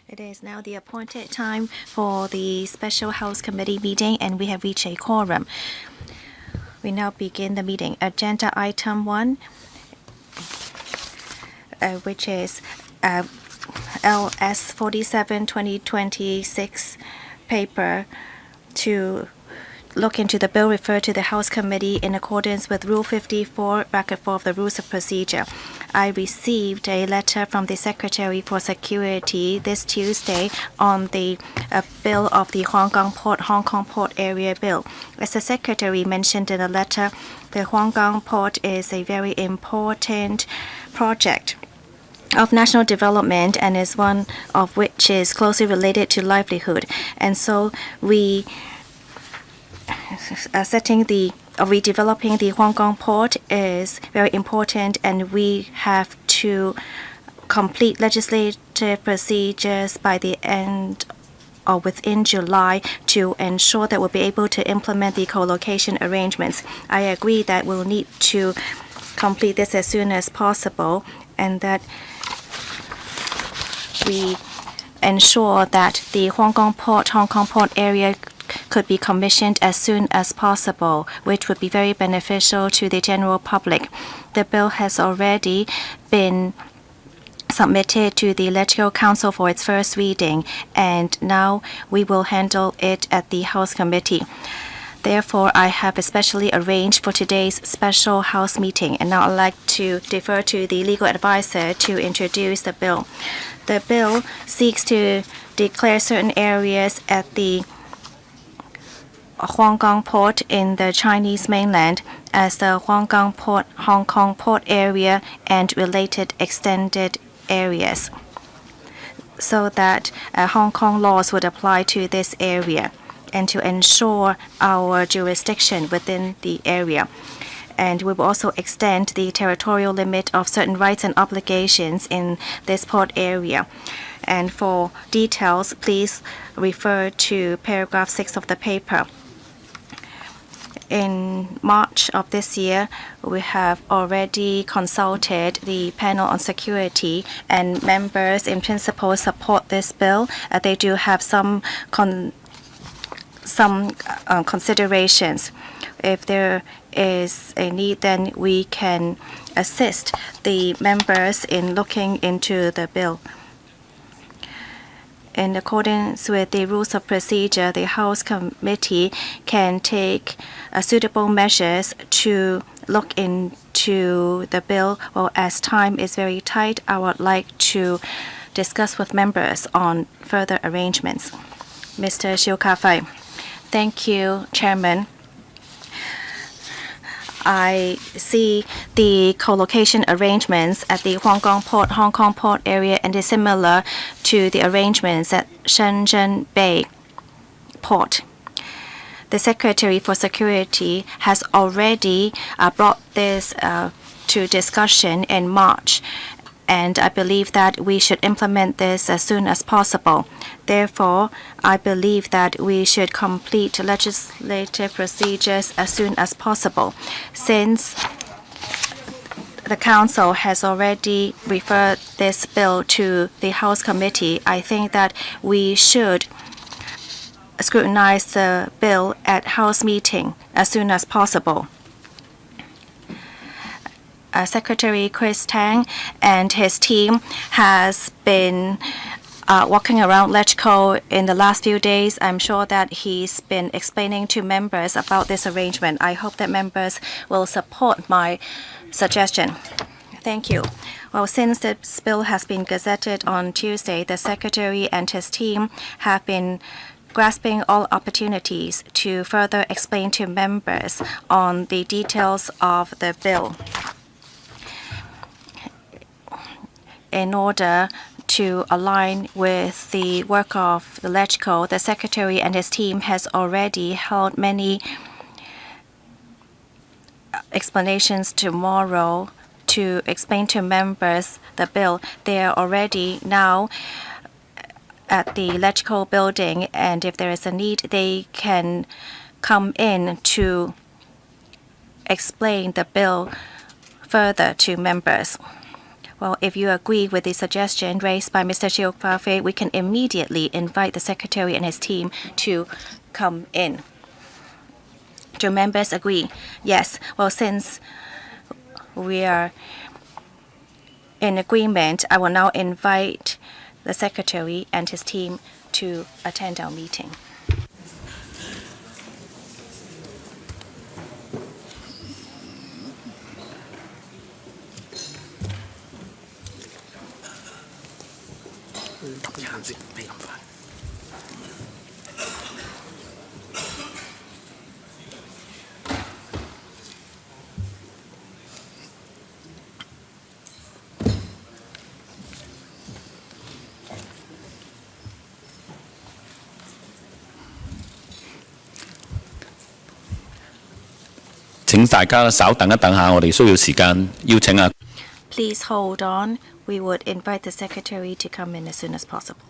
It is now the appointed time for the Special House Committee meeting, and we have reached a quorum. We now begin the meeting. Agenda item 1, which is LS 47/2026 paper to look into the bill referred to the House Committee in accordance with Rule 54(4) of the Rules of Procedure. I received a letter from the Secretary for Security this Tuesday on the bill of the Huanggang Port, Hong Kong Port Area Bill. As the Secretary mentioned in the letter, the Huanggang Port is a very important project of national development and is one of which is closely related to livelihood. And so we redeveloping the Huanggang Port is very important, and we have to complete legislative procedures by the end or within July to ensure that we'll be able to implement the co-location arrangements. I agree that we'll need to complete this as soon as possible, and that we ensure that the Huanggang Port, Hong Kong Port area could be commissioned as soon as possible, which would be very beneficial to the general public. The bill has already been submitted to the Legislative Council for its first reading, and now we will handle it at the House Committee. Therefore, I have especially arranged for today's special House meeting, and now I'd like to defer to the legal advisor to introduce the bill. The bill seeks to declare certain areas at the Huanggang Port in the Chinese mainland as the Huanggang Port, Hong Kong Port area and related extended areas, so that Hong Kong laws would apply to this area and to ensure our jurisdiction within the area. And we will also extend the territorial limit of certain rights and obligations in this port area. And for details, please refer to paragraph 6 of the paper. In March of this year, we have already consulted the panel on security, and members in principle support this bill. They do have some considerations. If there is a need, then we can assist the members in looking into the bill. In accordance with the rules of procedure, the House Committee can take suitable measures to look into the bill. Well, as time is very tight, I would like to discuss with members on further arrangements. Mr. Xiu Ka-fai. Thank you, Chairman. I see the co-location arrangements at the Huanggang Port, Hong Kong Port area, and is similar to the arrangements at Shenzhen Bay Port. The Secretary for Security has already brought this to discussion in March, and I believe that we should implement this as soon as possible. Therefore, I believe that we should complete legislative procedures as soon as possible. Since the Council has already referred this bill to the House Committee, I think that we should scrutinize the bill at House meeting as soon as possible. Secretary Chris Tang and his team has been walking around LegCo in the last few days. I'm sure that he's been explaining to members about this arrangement. I hope that members will support my suggestion. Thank you. Well, since this bill has been gazetted on Tuesday, the Secretary and his team have been grasping all opportunities to further explain to members on the details of the bill. In order to align with the work of the LegCo, the Secretary and his team has already held many explanations tomorrow to explain to members the bill. They are already now at the LegCo building, and if there is a need, they can come in to explain the bill further to members. Well, if you agree with the suggestion raised by Mr. Chiu Fei, we can immediately invite the Secretary and his team to come in. Do members agree? Yes. Well, since we are in agreement, I will now invite the Secretary and his team to attend our meeting. Please hold on. We would invite the Secretary to come in as soon as possible.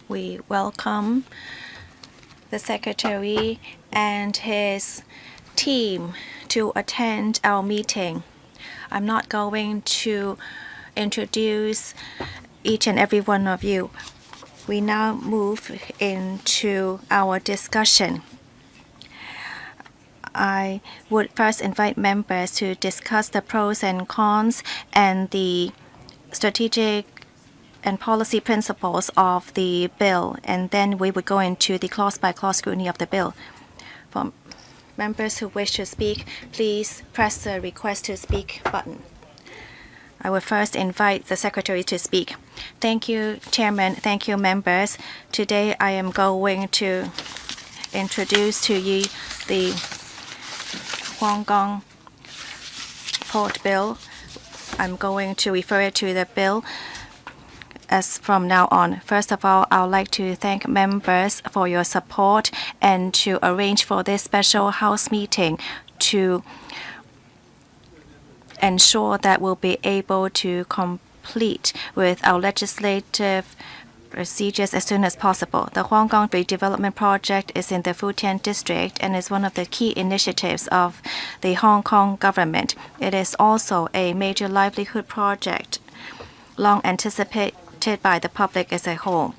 We welcome the Secretary and his team to attend our meeting. I'm not going to introduce each and every one of you. We now move into our discussion. I would first invite members to discuss the pros and cons and the strategic and policy principles of the bill, and then we would go into the clause-by-clause scrutiny of the bill. For members who wish to speak, please press the request to speak button. I will first invite the Secretary to speak. Thank you, Chairman. Thank you, members. Today I am going to introduce to you the Huanggang Port Bill. I'm going to refer to the bill as from now on. First of all, I would like to thank members for your support and to arrange for this special House meeting to ensure that we'll be able to complete with our legislative procedures as soon as possible. The Huanggang Redevelopment Project is in the Futian district and is one of the key initiatives of the Hong Kong government. It is also a major livelihood project, long anticipated by the public as a whole.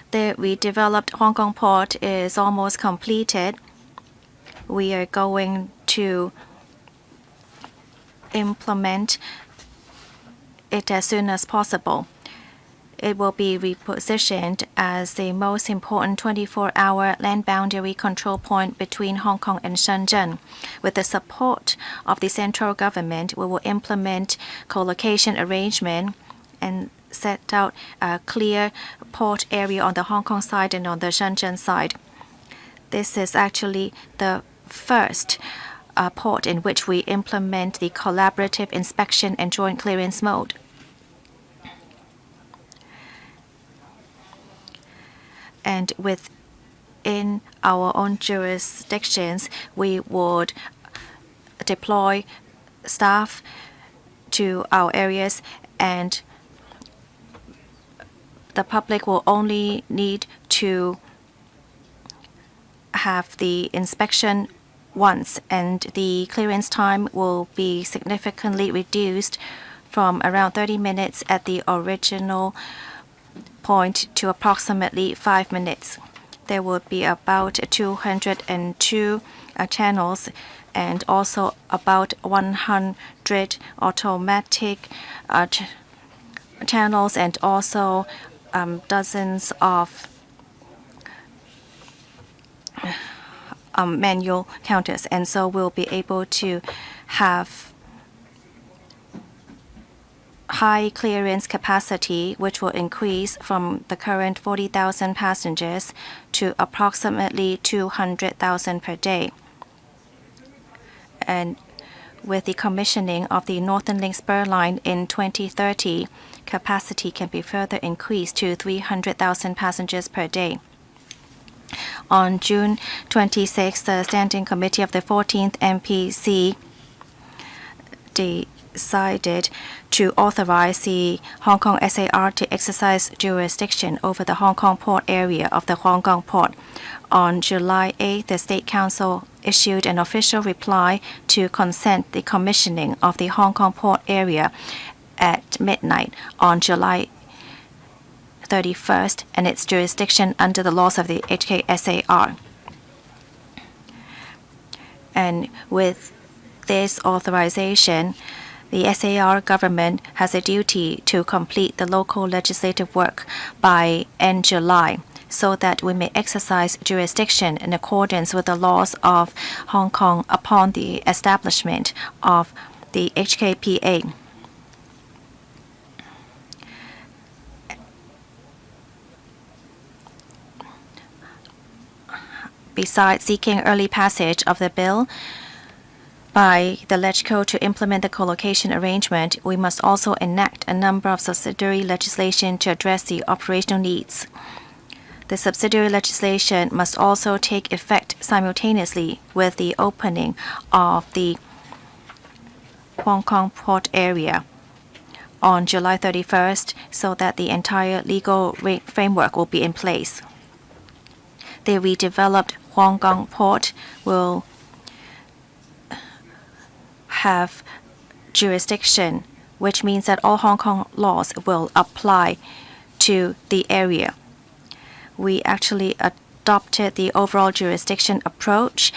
The redeveloped Huanggang Port is almost completed. We are going to implement it as soon as possible. It will be repositioned as the most important 24-hour land boundary control point between Hong Kong and Shenzhen. With the support of the central government, we will implement co-location arrangement and set out a clear port area on the Hong Kong side and on the Shenzhen side. This is actually the first port in which we implement the collaborative inspection and joint clearance mode. And within our own jurisdictions, we would deploy staff to our areas, and the public will only need to have the inspection once, and the clearance time will be significantly reduced from around 30 minutes at the original point to approximately 5 minutes. There will be about 202 channels and also about 100 automatic channels and also dozens of manual counters. And so we'll be able to have high clearance capacity, which will increase from the current 40,000 passengers to approximately 200,000 per day. And with the commissioning of the Northern Link spur line in 2030, capacity can be further increased to 300,000 passengers per day. On June 26, the Standing Committee of the 14th MPC decided to authorize the Hong Kong SAR to exercise jurisdiction over the Hong Kong port area of the Huanggang port. On July 8, the State Council issued an official reply to consent the commissioning of the Hong Kong port area at midnight on July 31st and its jurisdiction under the laws of the HKSAR. And with this authorization, the SAR government has a duty to complete the local legislative work by end July so that we may exercise jurisdiction in accordance with the laws of Hong Kong upon the establishment of the HKPA. Besides seeking early passage of the bill by the LegCo to implement the co-location arrangement, we must also enact a number of subsidiary legislation to address the operational needs. The subsidiary legislation must also take effect simultaneously with the opening of the Hong Kong port area on July 31st so that the entire legal framework will be in place. The redeveloped Huanggang port will have jurisdiction, which means that all Hong Kong laws will apply to the area. We actually adopted the overall jurisdiction approach,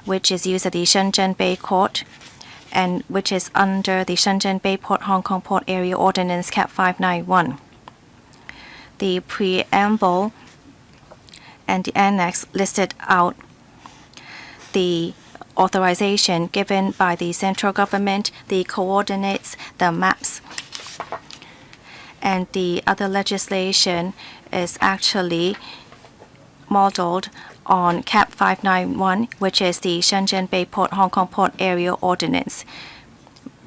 which is used at the Shenzhen Bay Court and which is under the Shenzhen Bay Port Hong Kong Port Area Ordinance Cap 591. The preamble and the annex listed out the authorization given by the central government, the coordinates, the maps, and the other legislation is actually modeled on Cap 591, which is the Shenzhen Bay Port Hong Kong Port Area Ordinance.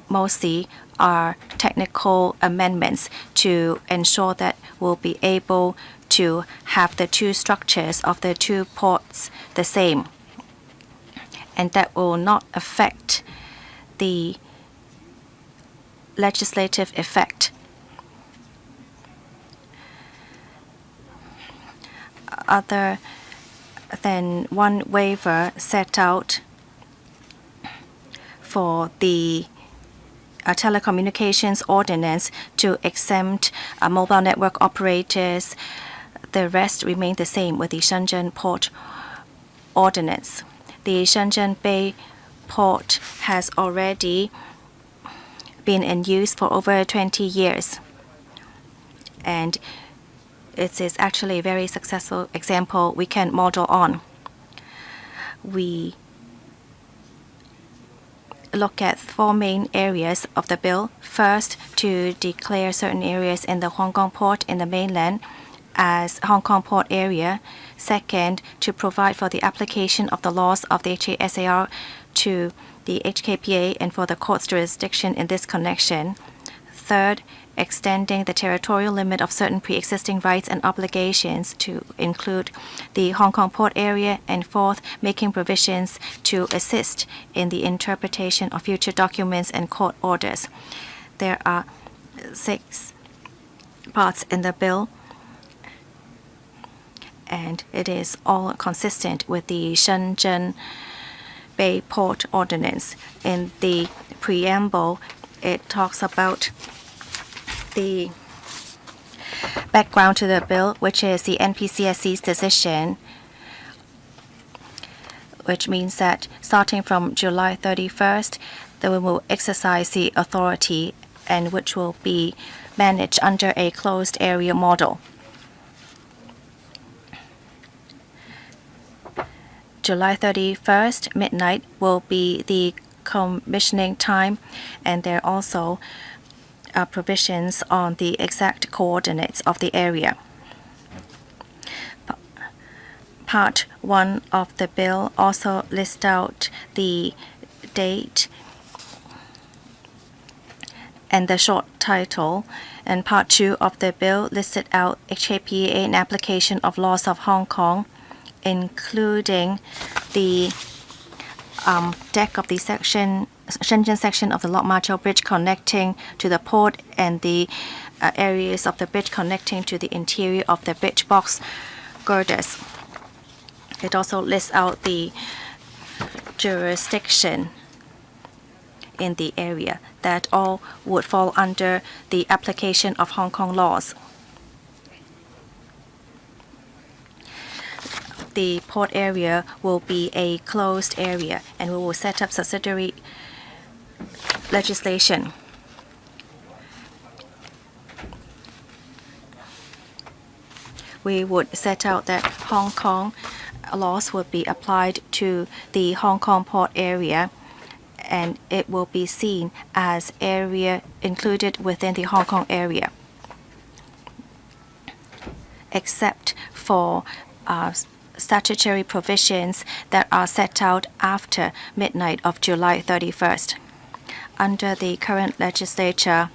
Mostly are technical amendments to ensure that we'll be able to have the two structures of the two ports the same, and that will not affect the legislative effect. Other than one waiver set out for the telecommunications ordinance to exempt mobile network operators, the rest remain the same with the Shenzhen Port Ordinance. The Shenzhen Bay Port has already been in use for over 20 years, and it is actually a very successful example we can model on. We look at four main areas of the bill. First, to declare certain areas in the Hong Kong port in the mainland as Hong Kong port area. Second, to provide for the application of the laws of the HKSAR to the HKPA and for the court's jurisdiction in this connection. Third, extending the territorial limit of certain pre-existing rights and obligations to include the Hong Kong port area. And fourth, making provisions to assist in the interpretation of future documents and court orders. There are 6 parts in the bill, and it is all consistent with the Shenzhen Bay Port Ordinance. In the preamble, it talks about the background to the bill, which is the NPCSC's decision, which means that starting from July 31st, we will exercise the authority and which will be managed under a closed area model. July 31st, midnight, will be the decommissioning time, and there are also provisions on the exact coordinates of the area. Part 1 of the bill also lists out the date and the short title, and Part 2 of the bill listed out HKPA and application of laws of Hong Kong, including the deck of the Shenzhen section of the Lok Ma Chau Bridge connecting to the port and the areas of the bridge connecting to the interior of the bridge box girders. It also lists out the jurisdiction in the area that all would fall under the application of Hong Kong laws. The port area will be a closed area, and we will set up subsidiary legislation. We would set out that Hong Kong laws would be applied to the Hong Kong port area, and it will be seen as area included within the Hong Kong area, except for statutory provisions that are set out after midnight of July 31st. Under the current legislature,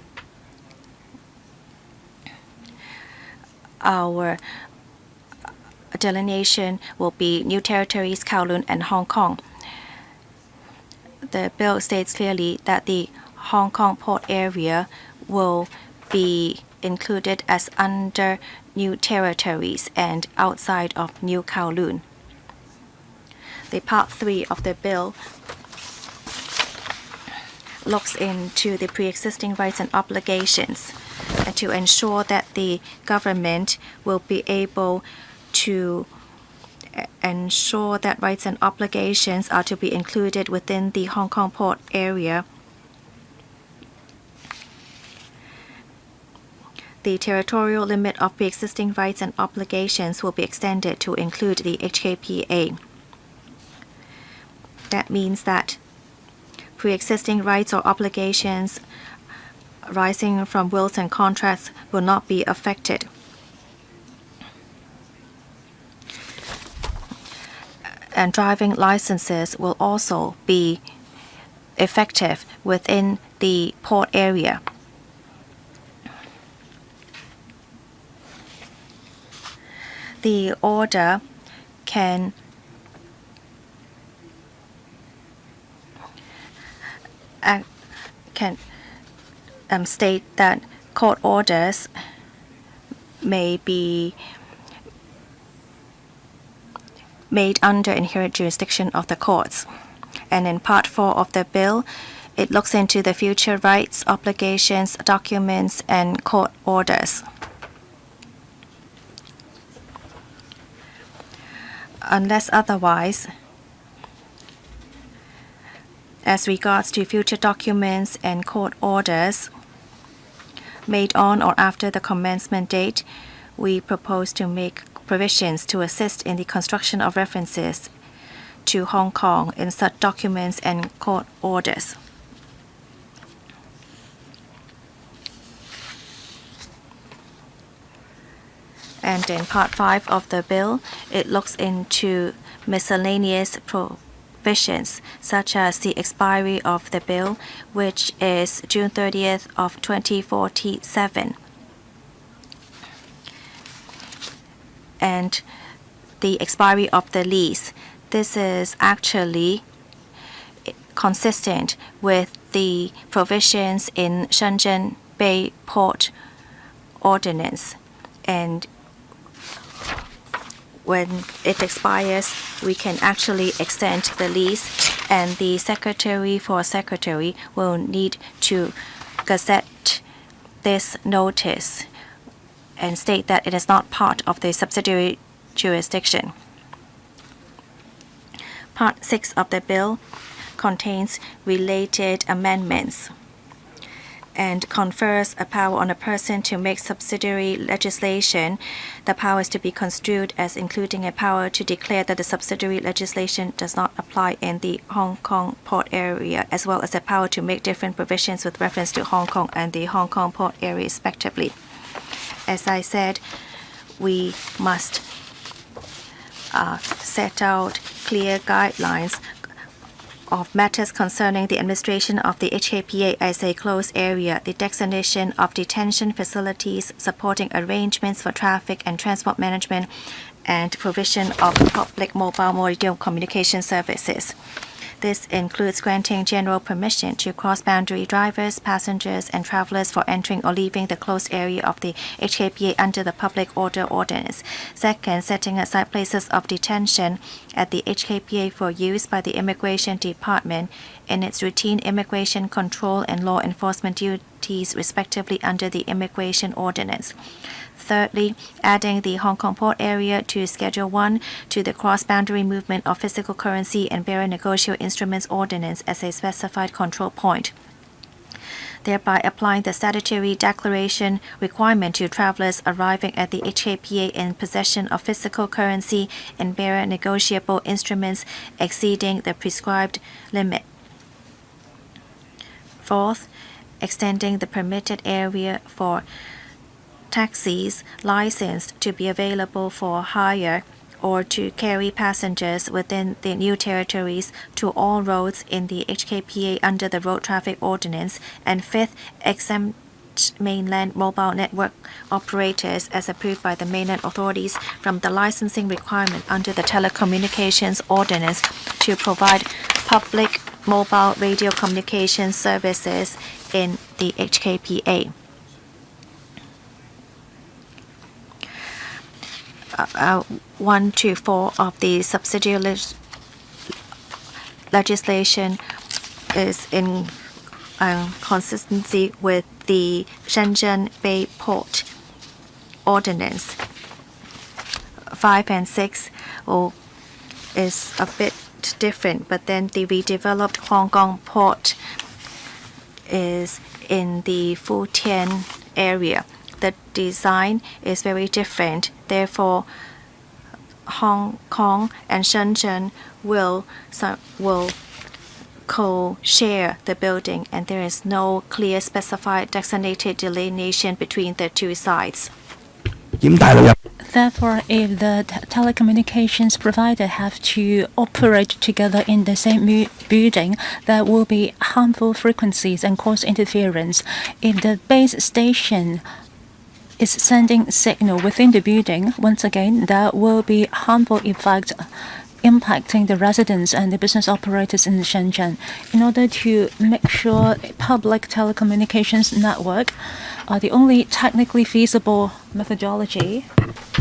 our delineation will be New Territories, Kowloon, and Hong Kong. The bill states clearly that the Hong Kong port area will be included as under New Territories and outside of New Kowloon. The Part 3 of the bill looks into the pre-existing rights and obligations and to ensure that the government will be able to ensure that rights and obligations are to be included within the Hong Kong port area. The territorial limit of pre-existing rights and obligations will be extended to include the HKPA. That means that pre-existing rights or obligations arising from wills and contracts will not be affected. And driving licenses will also be effective within the port area. The order can state that court orders may be made under inherent jurisdiction of the courts. And in Part 4 of the bill, it looks into the future rights, obligations, documents, and court orders. Unless otherwise, as regards to future documents and court orders made on or after the commencement date, we propose to make provisions to assist in the construction of references to Hong Kong in such documents and court orders. And in Part 5 of the bill, it looks into miscellaneous provisions, such as the expiry of the bill, which is June 30th of 2047. And the expiry of the lease. This is actually consistent with the provisions in Shenzhen Bay Port Ordinance. And when it expires, we can actually extend the lease, and the Secretary for Secretary will need to gazette this notice and state that it is not part of the subsidiary jurisdiction. Part 6 of the bill contains related amendments. and confers a power on a person to make subsidiary legislation, the power is to be construed as including a power to declare that the subsidiary legislation does not apply in the Hong Kong port area, as well as a power to make different provisions with reference to Hong Kong and the Hong Kong port area respectively. As I said, we must set out clear guidelines of matters concerning the administration of the HKPA as a closed area, the designation of detention facilities, supporting arrangements for traffic and transport management, and provision of public mobile radio communication services. This includes granting general permission to cross-boundary drivers, passengers, and travelers for entering or leaving the closed area of the HKPA under the Public Order Ordinance. Second, setting aside places of detention at the HKPA for use by the Immigration Department in its routine immigration control and law enforcement duties respectively under the Immigration Ordinance. Thirdly, adding the Hong Kong port area to Schedule 1 to the cross-boundary movement of physical currency and bearer negotiable instruments ordinance as a specified control point, thereby applying the statutory declaration requirement to travelers arriving at the HKPA in possession of physical currency and bearer negotiable instruments exceeding the prescribed limit. Fourth, extending the permitted area for taxis licensed to be available for hire or to carry passengers within the new territories to all roads in the HKPA under the Road Traffic Ordinance. And fifth, exempt mainland mobile network operators as approved by the mainland authorities from the licensing requirement under the Telecommunications Ordinance to provide public mobile radio communication services in the HKPA. 1 to 4 of the subsidiary legislation is in consistency with the Shenzhen Bay Port Ordinance. 5 and 6 is a bit different, but then the redeveloped Huanggang Port is in the Futian area. The design is very different. Therefore, Hong Kong and Shenzhen will co-share the building, and there is no clear specified designated delineation between the two sides. Therefore, if the telecommunications provider have to operate together in the same building, there will be harmful frequencies and cause interference. If the base station is sending signal within the building, once again, there will be harmful effects impacting the residents and the business operators in Shenzhen. In order to make sure public telecommunications network, the only technically feasible methodology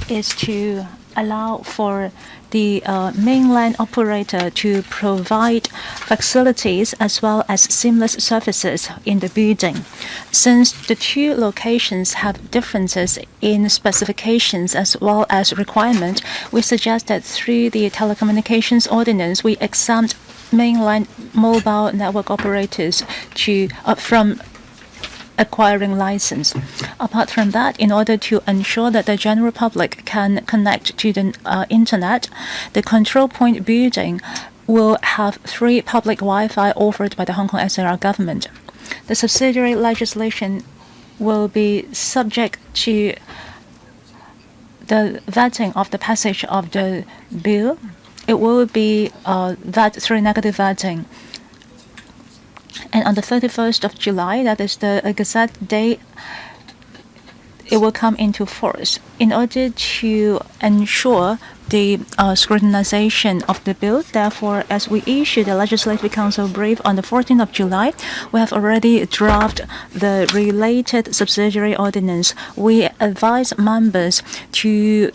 is to allow for the mainland operator to provide facilities as well as seamless services in the building. Since the two locations have differences in specifications as well as requirement, we suggest that through the Telecommunications Ordinance, we exempt mainland mobile network operators from acquiring license. Apart from that, in order to ensure that the general public can connect to the internet, the control point building will have free public Wi-Fi offered by the Hong Kong SAR government. The subsidiary legislation will be subject to the vetting of the passage of the bill. It will be vetted through negative vetting. And on the 31st of July, that is the Gazette Day, it will come into force. In order to ensure the scrutinization of the bill, therefore, as we issued the Legislative Council brief on the 14th of July, we have already drafted the related subsidiary ordinance. We advise members to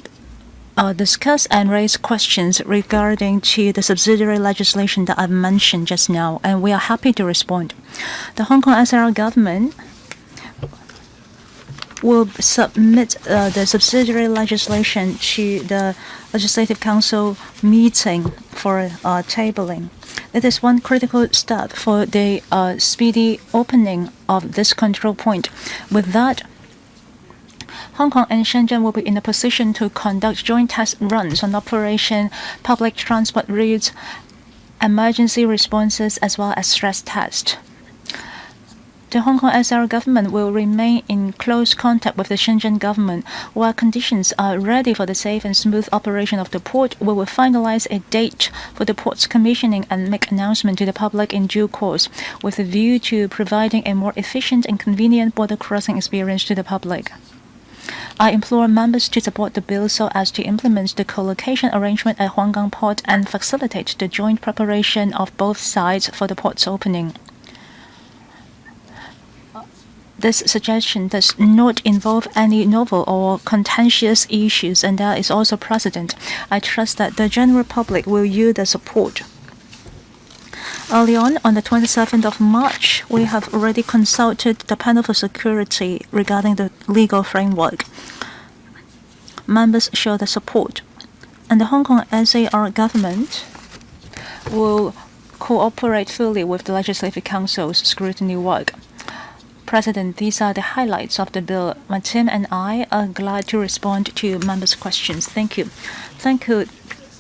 discuss and raise questions regarding to the subsidiary legislation that I've mentioned just now, and we are happy to respond. The Hong Kong SAR government will submit the subsidiary legislation to the Legislative Council meeting for tabling. It is one critical step for the speedy opening of this control point. With that, Hong Kong and Shenzhen will be in a position to conduct joint test runs on operation, public transport routes, emergency responses, as well as stress tests. The Hong Kong SAR government will remain in close contact with the Shenzhen government. While conditions are ready for the safe and smooth operation of the port, we will finalize a date for the port's commissioning and make announcement to the public in due course, with a view to providing a more efficient and convenient border crossing experience to the public. I implore members to support the bill so as to implement the co-location arrangement at Huanggang Port and facilitate the joint preparation of both sides for the port's opening. This suggestion does not involve any novel or contentious issues, and there is also precedent. I trust that the general public will yield their support. Early on the 27th of March, we have already consulted the panel for security regarding the legal framework. Members show their support, and the Hong Kong SAR government will cooperate fully with the Legislative Council's scrutiny work. President, these are the highlights of the bill. My team and I are glad to respond to members' questions. Thank you. Thank you,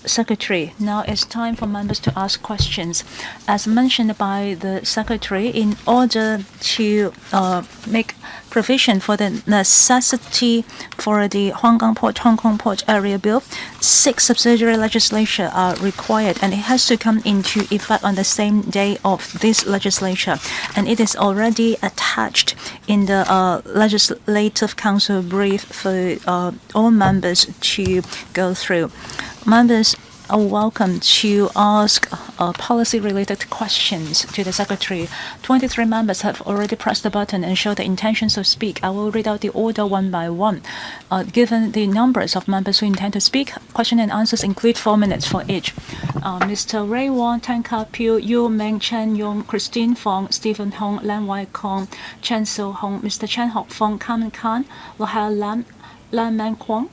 Secretary. Now it's time for members to ask questions. As mentioned by the Secretary, in order to make provision for the necessity for the Huanggang Port, Hong Kong Port Area Bill, 6 subsidiary legislation are required, and it has to come into effect on the same day of this legislature. And it is already attached in the Legislative Council brief for all members to go through. Members are welcome to ask policy-related questions to the Secretary. 23 members have already pressed the button and showed the intention to speak. I will read out the order one by one. Given the numbers of members who intend to speak, question and answers include 4 minutes for each. Mr. Ray Wong, Tan Ka Piu, Yu Ming, Chen Yong, Christine Fong, Stephen Hong, Lam Wai Kong, Chen So Hong, Mr. Chen Hock Fong, Carmen Khan, Lohai Lam, Lam Man Kwong,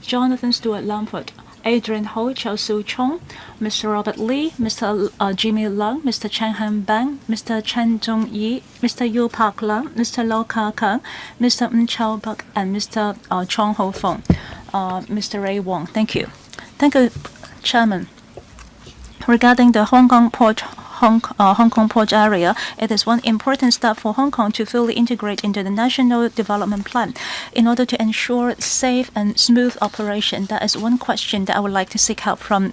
Jonathan Stewart Lamford, Adrian Ho, Chow Su Chong, Mr. Robert Lee, Mr. Jimmy Leung, Mr. Chen Han Bang, Mr. Chen Zhong Yi, Mr. Yu Park Leung, Mr. Lau Ka Kang, Mr. Ng Chao Bak, and Mr. Chong Ho Fong. Mr. Ray Wong, thank you. Thank you, Chairman. Regarding the Hong Kong Port area, it is one important step for Hong Kong to fully integrate into the National Development Plan in order to ensure safe and smooth operation. That is one question that I would like to seek help from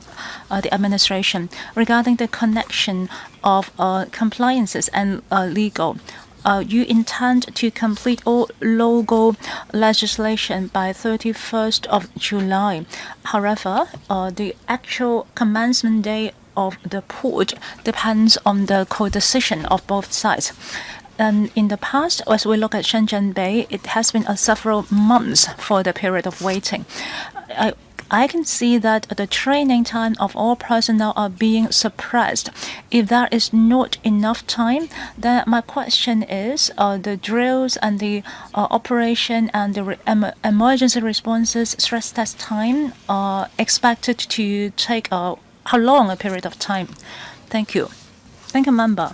the administration regarding the connection of compliances and legal. You intend to complete all local legislation by 31st of July. However, the actual commencement day of the port depends on the co-decision of both sides. And in the past, as we look at Shenzhen Bay, it has been several months for the period of waiting. I can see that the training time of all personnel are being suppressed. If there is not enough time, then my question is the drills and the operation and the emergency responses stress test time are expected to take how long a period of time? Thank you. Thank you, member.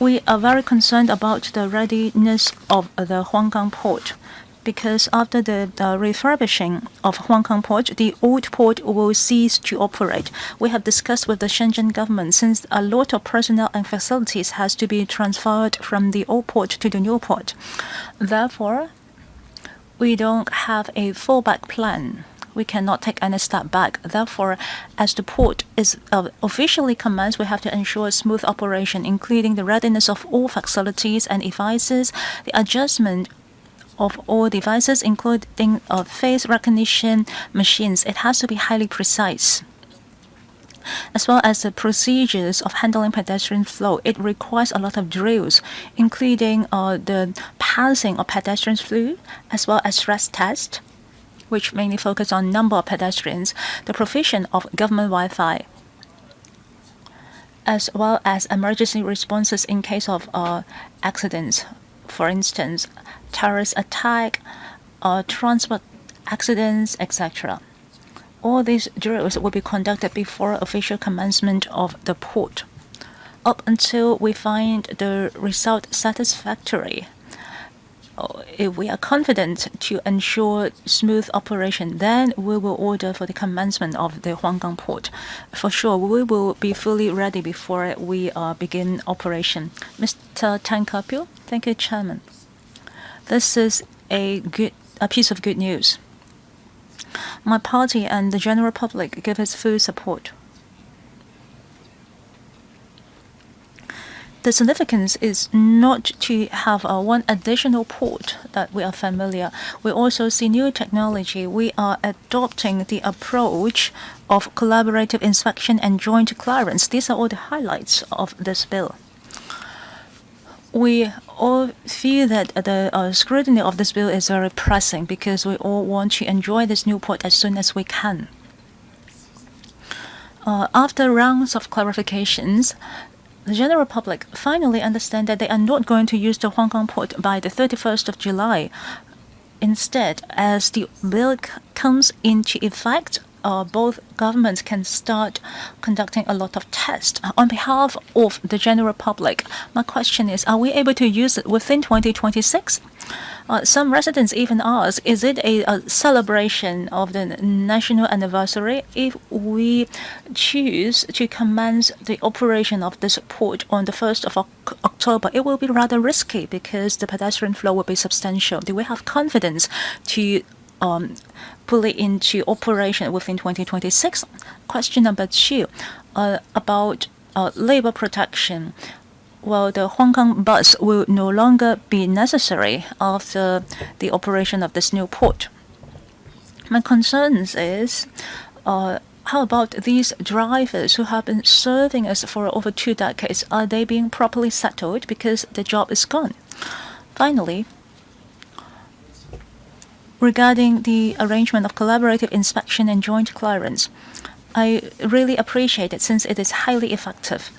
We are very concerned about the readiness of the Huanggang Port, because after the refurbishing of Huanggang Port, the old port will cease to operate. We have discussed with the Shenzhen government since a lot of personnel and facilities has to be transferred from the old port to the new port. Therefore, we don't have a fallback plan. We cannot take any step back. Therefore, as the port is officially commenced, we have to ensure smooth operation, including the readiness of all facilities and devices, the adjustment of all devices, including face recognition machines. It has to be highly precise. As well as the procedures of handling pedestrian flow, it requires a lot of drills, including the passing of pedestrian flow, as well as stress test, which mainly focus on number of pedestrians, the provision of government Wi-Fi, as well as emergency responses in case of accidents, for instance, terrorist attack, transport accidents, etc. all these drills will be conducted before official commencement of the port. Up until we find the result satisfactory, if we are confident to ensure smooth operation, then we will order for the commencement of the Huanggang port. For sure, we will be fully ready before we begin operation. Mr. Tan Ka-pil, thank you, Chairman. This is a piece of good news. My party and the general public give us full support. The significance is not to have one additional port that we are familiar. We also see new technology. We are adopting the approach of collaborative inspection and joint clearance. These are all the highlights of this bill. We all feel that the scrutiny of this bill is very pressing because we all want to enjoy this new port as soon as we can. After rounds of clarifications, the general public finally understand that they are not going to use the Huanggang port by the 31st of July. Instead, as the bill comes into effect, both governments can start conducting a lot of tests. On behalf of the general public, my question is, are we able to use it within 2026? Some residents even ask, is it a celebration of the national anniversary if we choose to commence the operation of this port on the 1st of October? It will be rather risky because the pedestrian flow will be substantial. Do we have confidence to put it into operation within 2026? Question number 2, about labor protection. Well, the Huanggang bus will no longer be necessary after the operation of this new port. My concerns is, how about these drivers who have been serving us for over 2 decades? Are they being properly settled because the job is gone? Finally, regarding the arrangement of collaborative inspection and joint clearance, I really appreciate it since it is highly effective.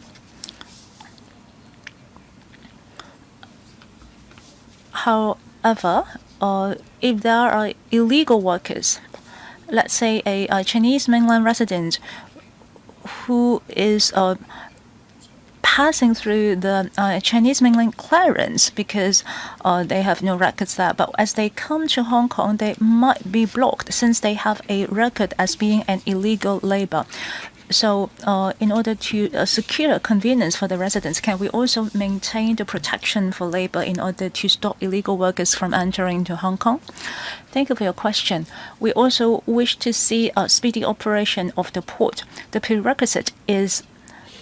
However, if there are illegal workers, let's say a Chinese mainland resident who is passing through the Chinese mainland clearance because they have no records there, but as they come to Hong Kong, they might be blocked since they have a record as being an illegal labor. So in order to secure convenience for the residents, can we also maintain the protection for labor in order to stop illegal workers from entering into Hong Kong? Thank you for your question. We also wish to see a speedy operation of the port. The prerequisite is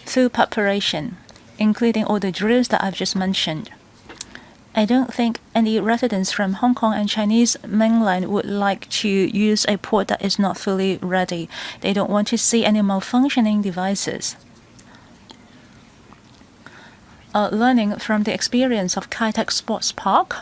through preparation, including all the drills that I've just mentioned. I don't think any residents from Hong Kong and Chinese mainland would like to use a port that is not fully ready. They don't want to see any malfunctioning devices. Learning from the experience of Kai Tak Sports Park,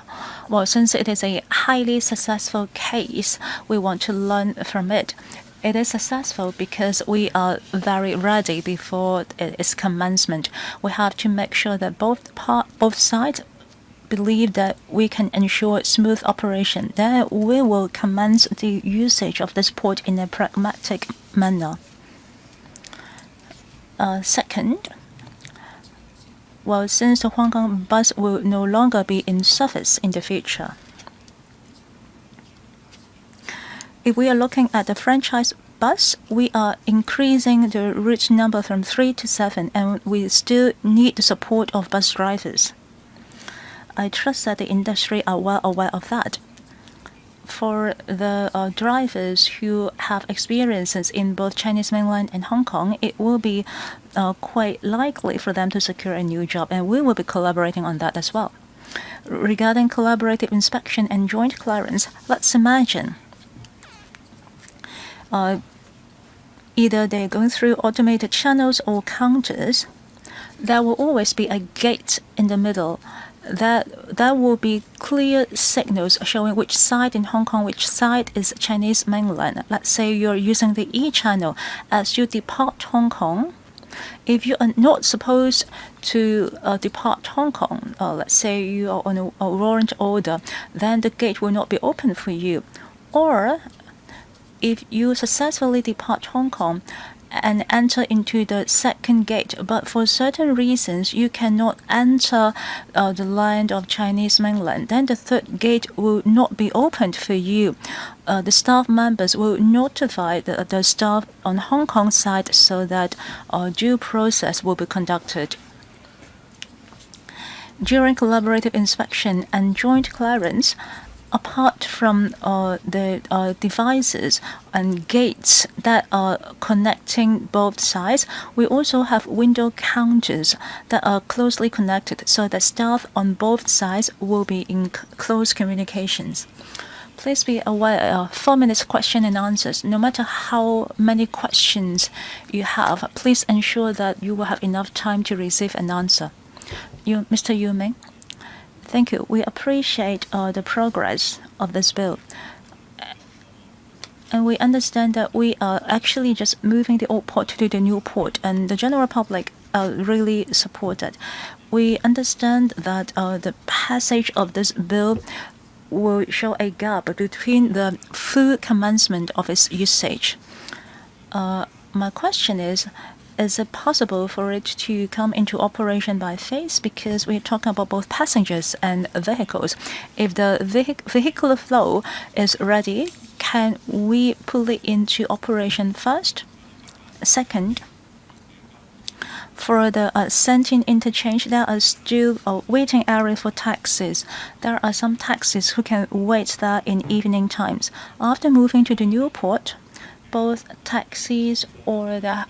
well, since it is a highly successful case, we want to learn from it. It is successful because we are very ready before its commencement. We have to make sure that both sides believe that we can ensure smooth operation. Then we will commence the usage of this port in a pragmatic manner. Second, well, since the Huanggang bus will no longer be in service in the future, if we are looking at the franchise bus, we are increasing the route number from 3 to 7, and we still need the support of bus drivers. I trust that the industry are well aware of that. For the drivers who have experiences in both Chinese mainland and Hong Kong, it will be quite likely for them to secure a new job, and we will be collaborating on that as well. Regarding collaborative inspection and joint clearance, let's imagine either they're going through automated channels or counters. There will always be a gate in the middle. There will be clear signals showing which side in Hong Kong, which side is Chinese mainland. Let's say you're using the E channel as you depart Hong Kong. If you are not supposed to depart Hong Kong, let's say you are on a warrant order, then the gate will not be open for you. Or if you successfully depart Hong Kong and enter into the second gate, but for certain reasons you cannot enter the land of Chinese mainland, then the third gate will not be opened for you. The staff members will notify the staff on Hong Kong side so that due process will be conducted. During collaborative inspection and joint clearance, apart from the devices and gates that are connecting both sides, we also have window counters that are closely connected so that staff on both sides will be in close communications. Please be aware, 4 minutes question and answers. No matter how many questions you have, please ensure that you will have enough time to receive an answer. Mr. Yu Ming. Thank you. We appreciate the progress of this bill. And we understand that we are actually just moving the old port to the new port, and the general public really support it. We understand that the passage of this bill will show a gap between the full commencement of its usage. My question is it possible for it to come into operation by phase? Because we're talking about both passengers and vehicles. If the vehicular flow is ready, can we pull it into operation first? Second, for the Sentin interchange, there are still waiting areas for taxis. There are some taxis who can wait there in evening times. After moving to the new port, both taxis or the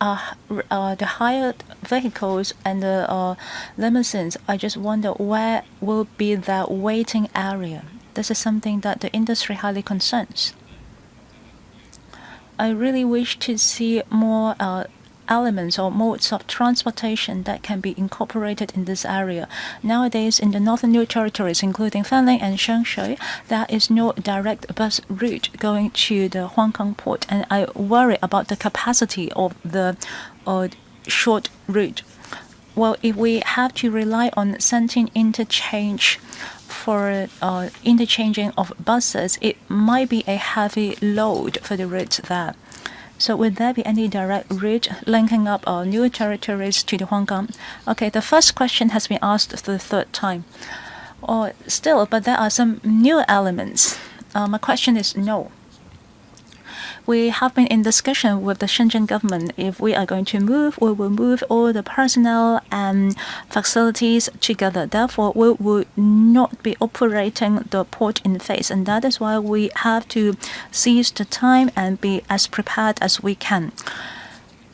hired vehicles and the limousines, I just wonder where will be the waiting area. This is something that the industry highly concerns. I really wish to see more elements or modes of transportation that can be incorporated in this area. Nowadays, in the northern new territories, including Fanling and Shengshui, there is no direct bus route going to the Huanggang port, and I worry about the capacity of the short route. Well, if we have to rely on Sentin interchange for interchanging of buses, it might be a heavy load for the route there. So would there be any direct route linking up our new territories to the Huanggang? Okay, the first question has been asked for the third time. But there are some new elements. My question is no. We have been in discussion with the Shenzhen government. If we are going to move, we will move all the personnel and facilities together. Therefore, we will not be operating the port in phase, and that is why we have to seize the time and be as prepared as we can.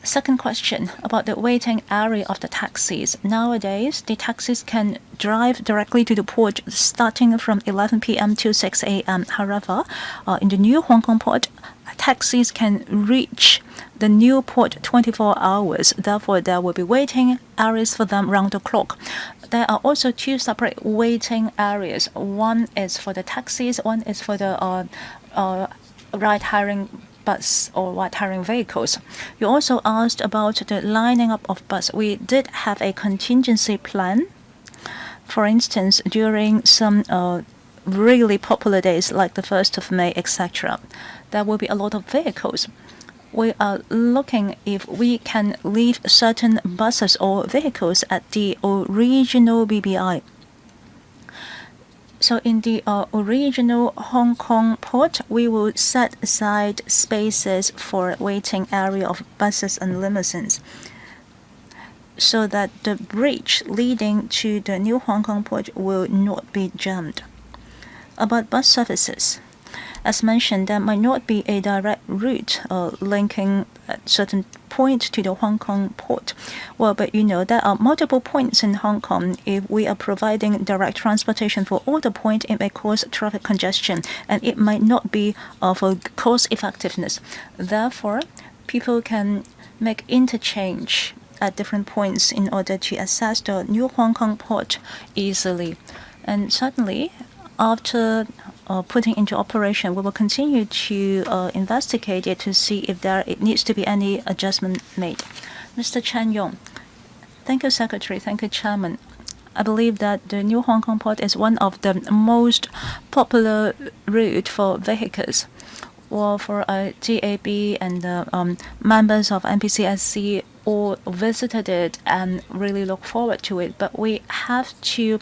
Second question about the waiting area of the taxis. Nowadays, the taxis can drive directly to the port starting from 11 p.m. to 6 a.m. However, in the new Hong Kong port, taxis can reach the new port 24 hours. Therefore, there will be waiting areas for them round the clock. There are also two separate waiting areas. One is for the taxis, one is for the ride-hailing bus or ride-hailing vehicles. You also asked about the lining up of bus. We did have a contingency plan. For instance, during some really popular days like the 1st of May, etc., there will be a lot of vehicles. We are looking if we can leave certain buses or vehicles at the original BBI. So in the original Hong Kong port, we will set aside spaces for waiting area of buses and limousines so that the bridge leading to the new Hong Kong port will not be jammed. About bus services, as mentioned, there might not be a direct route linking a certain point to the Hong Kong port. Well, but you know, there are multiple points in Hong Kong. If we are providing direct transportation for all the points, it may cause traffic congestion, and it might not be for cost effectiveness. Therefore, people can make interchange at different points in order to access the new Hong Kong port easily. And certainly, after putting into operation, we will continue to investigate it to see if it needs to be any adjustment made. Mr. Chen Yong. Thank you, Secretary. Thank you, Chairman. I believe that the new Hong Kong port is one of the most popular route for vehicles. Well, for GAB and members of NPCSC all visited it and really look forward to it. But we have to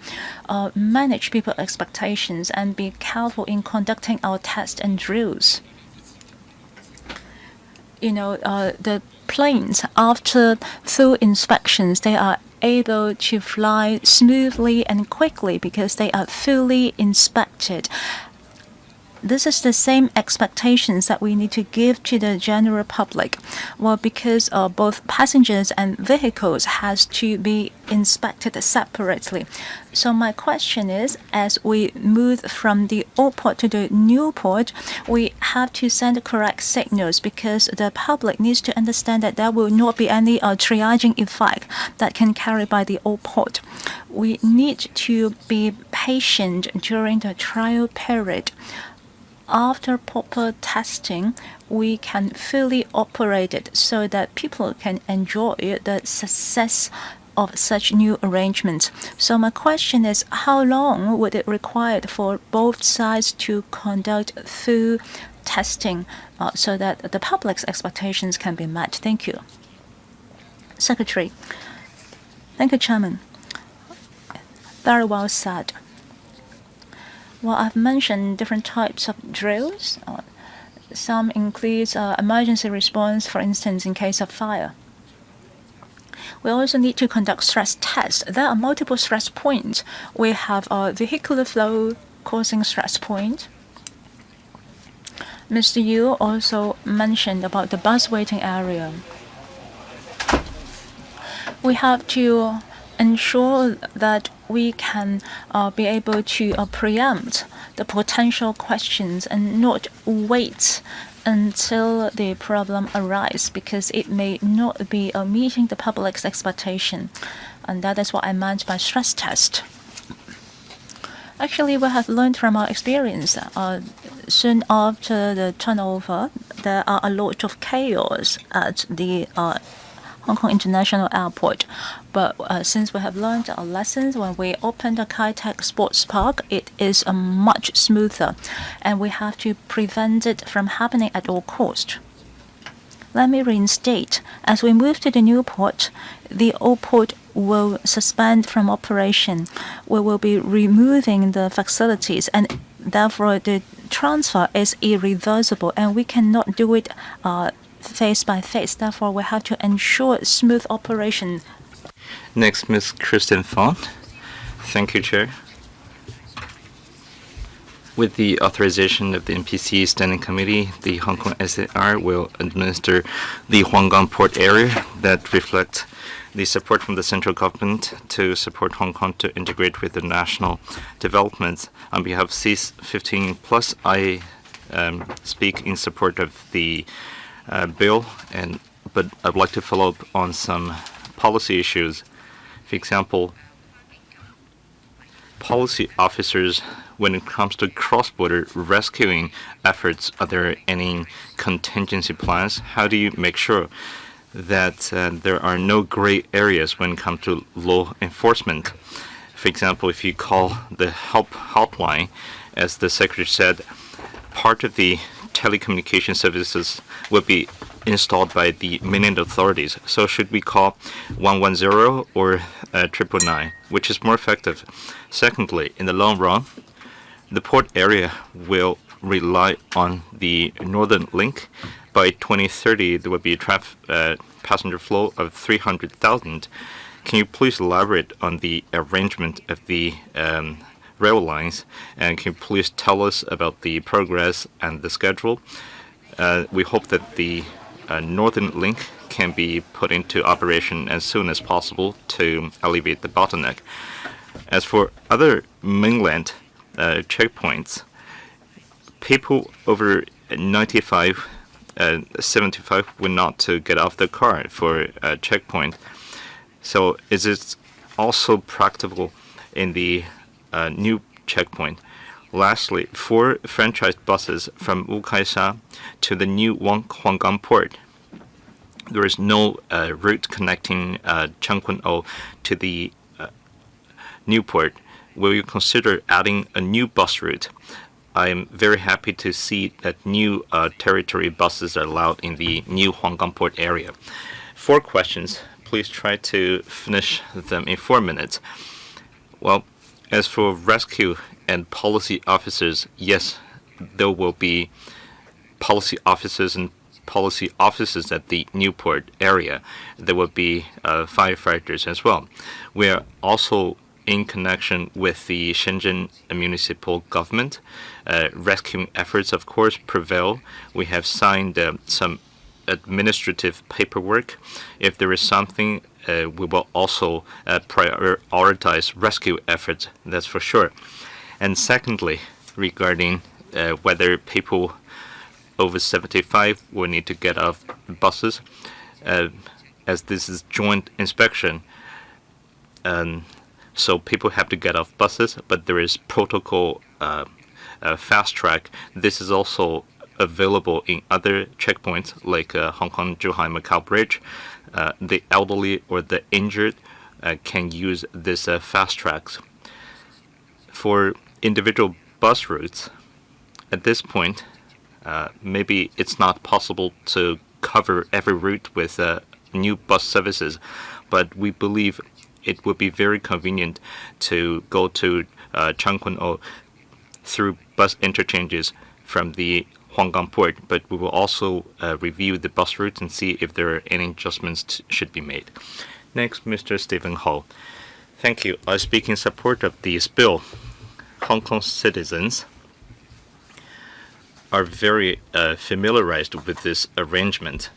manage people's expectations and be careful in conducting our tests and drills. The planes, after full inspections, they are able to fly smoothly and quickly because they are fully inspected. This is the same expectations that we need to give to the general public. Well, because both passengers and vehicles has to be inspected separately. So my question is, as we move from the old port to the new port, we have to send correct signals because the public needs to understand that there will not be any triaging effect that can carry by the old port. We need to be patient during the trial period. After proper testing, we can fully operate it so that people can enjoy the success of such new arrangements. So my question is, how long would it require for both sides to conduct full testing so that the public's expectations can be met? Thank you. Secretary. Thank you, Chairman. Very well said. Well, I've mentioned different types of drills. Some includes emergency response, for instance, in case of fire. We also need to conduct stress tests. There are multiple stress points. We have a vehicular flow causing stress point. Mr. Yu also mentioned about the bus waiting area. We have to ensure that we can be able to preempt the potential questions and not wait until the problem arises because it may not be meeting the public's expectation. And that is what I meant by stress test. Actually, we have learned from our experience. Soon after the turnover, there are a lot of chaos at the Hong Kong International Airport. But since we have learned our lessons, when we open the Kai Tak Sports Park, it is much smoother, and we have to prevent it from happening at all cost. Let me reinstate. As we move to the new port, the old port will suspend from operation. We will be removing the facilities, and therefore the transfer is irreversible, and we cannot do it face by face. Therefore, we have to ensure smooth operation. Next, Ms. Kristen Font. Thank you, Chair. With the authorization of the NPC Standing Committee, the Hong Kong SAR will administer the Huanggang port area that reflects the support from the central government to support Hong Kong to integrate with the national development. On behalf of C15+, I speak in support of the bill, but I'd like to follow up on some policy issues. For example, policy officers, when it comes to cross-border rescuing efforts, are there any contingency plans? How do you make sure that there are no gray areas when it comes to law enforcement? For example, if you call the help hotline, as the Secretary said, part of the telecommunication services will be installed by the mainland authorities. So should we call 110 or 999, which is more effective? Secondly, in the long run, the port area will rely on the northern link. By 2030, there will be a passenger flow of 300,000. Can you please elaborate on the arrangement of the rail lines, and can you please tell us about the progress and the schedule? We hope that the northern link can be put into operation as soon as possible to alleviate the bottleneck. As for other mainland checkpoints, people over 95, 75 will not to get off the car for a checkpoint. So is it also practical in the new checkpoint? Lastly, for franchise buses from Wukaisha to the new Huanggang port, there is no route connecting Changkun-O to the new port. Will you consider adding a new bus route? I'm very happy to see that new territory buses are allowed in the new Huanggang port area. 4 questions. Please try to finish them in 4 minutes. Well, as for rescue and policy officers, yes, there will be policy officers and policy offices at the Newport area. There will be firefighters as well. We are also in connection with the Shenzhen municipal government. Rescuing efforts, of course, prevail. We have signed some administrative paperwork. If there is something, we will also prioritize rescue efforts, that's for sure. And secondly, regarding whether people over 75 will need to get off buses, as this is joint inspection, so people have to get off buses, but there is protocol fast track. This is also available in other checkpoints like Hong Kong-Zhuhai Macau Bridge. The elderly or the injured can use this fast tracks. For individual bus routes, at this point, maybe it's not possible to cover every route with new bus services, but we believe it would be very convenient to go to Changkun through bus interchanges from the Huanggang port, but we will also review the bus routes and see if there are any adjustments should be made. Next, Mr. Stephen Ho. Thank you. I speak in support of this bill. Hong Kong citizens are very familiarized with this arrangement.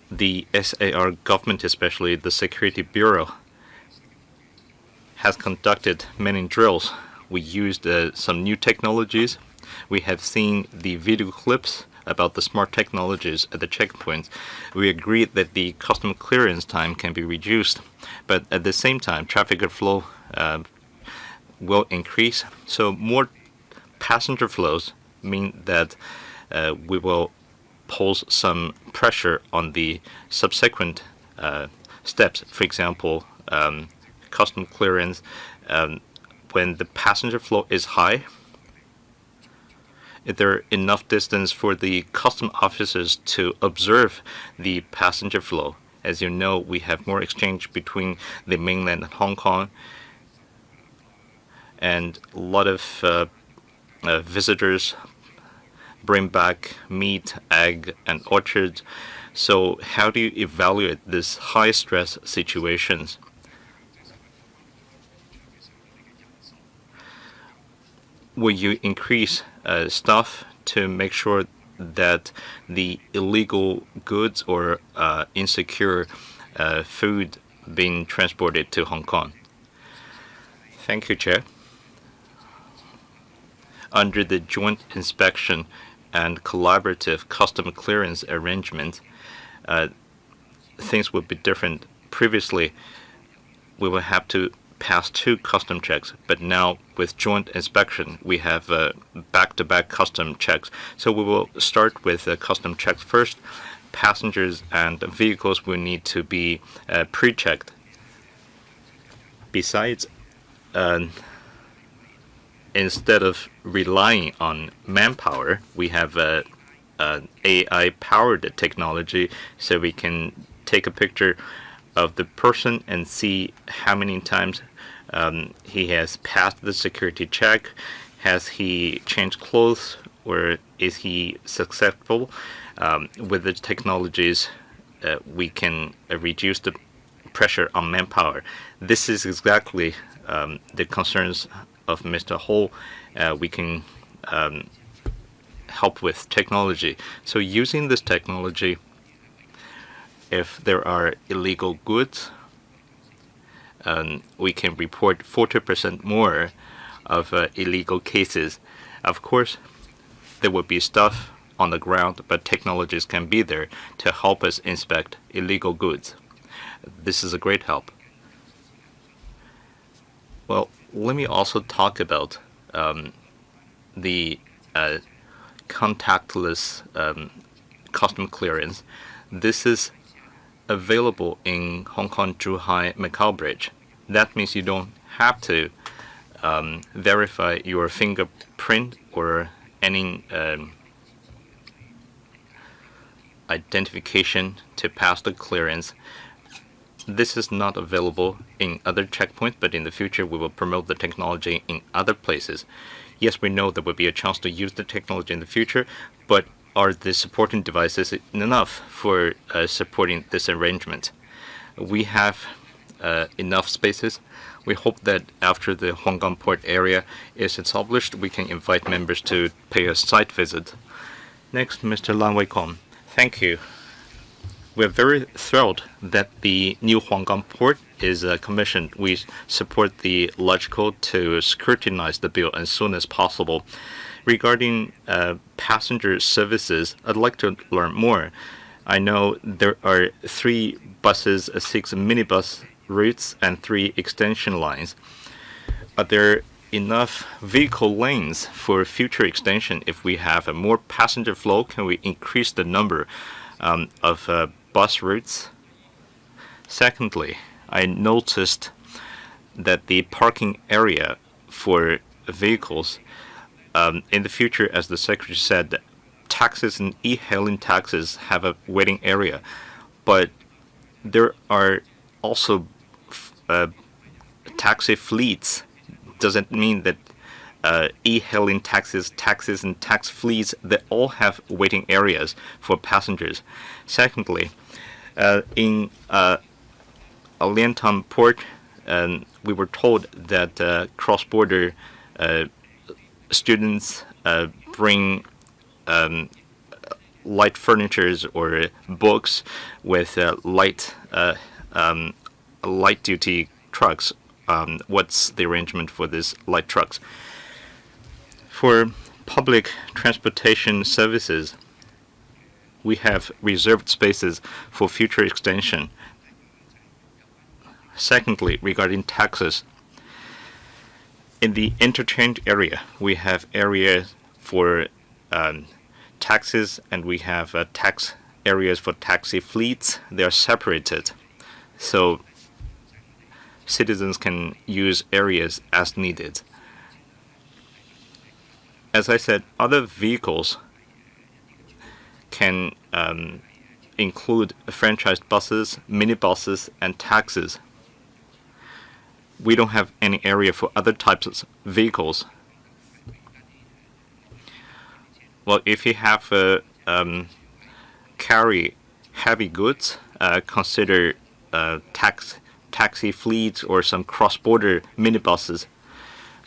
The SAR government, especially the Security Bureau, has conducted many drills. We used some new technologies. We have seen the video clips about the smart technologies at the checkpoints. We agreed that the custom clearance time can be reduced, but at the same time, traffic flow will increase. So more passenger flows mean that we will pose some pressure on the subsequent steps. For example, custom clearance, when the passenger flow is high, if there enough distance for the custom officers to observe the passenger flow. As you know, we have more exchange between the mainland and Hong Kong, and a lot of visitors bring back meat, egg, and orchards. So how do you evaluate these high-stress situations? Will you increase staff to make sure that the illegal goods or insecure food being transported to Hong Kong? Thank you, Chair. Under the joint inspection and collaborative custom clearance arrangement, things would be different. Previously, we would have to pass 2 custom checks, but now with joint inspection, we have back-to-back custom checks. So we will start with custom checks first. Passengers and vehicles will need to be pre-checked. Besides, instead of relying on manpower, we have AI-powered technology, so we can take a picture of the person and see how many times he has passed the security check. Has he changed clothes, or is he successful? With the technologies, we can reduce the pressure on manpower. This is exactly the concerns of Mr. Ho. We can help with technology. So using this technology, if there are illegal goods, we can report 40% more of illegal cases. Of course, there will be stuff on the ground, but technologies can be there to help us inspect illegal goods. This is a great help. Well, let me also talk about the contactless custom clearance. This is available in Hong Kong-Zhuhai Macau Bridge. That means you don't have to verify your fingerprint or any identification to pass the clearance. This is not available in other checkpoints, but in the future we will promote the technology in other places. Yes, we know there will be a chance to use the technology in the future, but are the supporting devices enough for supporting this arrangement? We have enough spaces. We hope that after the Huanggang port area is established, we can invite members to pay a site visit. Next, Mr. Lan Weikong. Thank you. We're very thrilled that the new Huanggang port is commissioned. We support the logical to scrutinize the bill as soon as possible. Regarding passenger services, I'd like to learn more. I know there are 3 buses, 6 minibus routes, and 3 extension lines. Are there enough vehicle lanes for future extension? If we have a more passenger flow, can we increase the number of bus routes? Secondly, I noticed that the parking area for vehicles in the future, as the secretary said, taxis and e-hailing taxis have a waiting area, but there are also taxi fleets. Does it mean that e-hailing taxis, and tax fleets, they all have waiting areas for passengers? Secondly, in Liantang port, we were told that cross-border students bring light furnitures or books with light duty trucks. What's the arrangement for these light trucks? For public transportation services, we have reserved spaces for future extension. Secondly, regarding taxes, in the interchange area, we have areas for taxis, and we have tax areas for taxi fleets. They are separated, so citizens can use areas as needed. As I said, other vehicles can include franchised buses, minibuses, and taxis. We don't have any area for other types of vehicles. Well, if you have carry heavy goods, consider taxi fleets or some cross-border minibuses.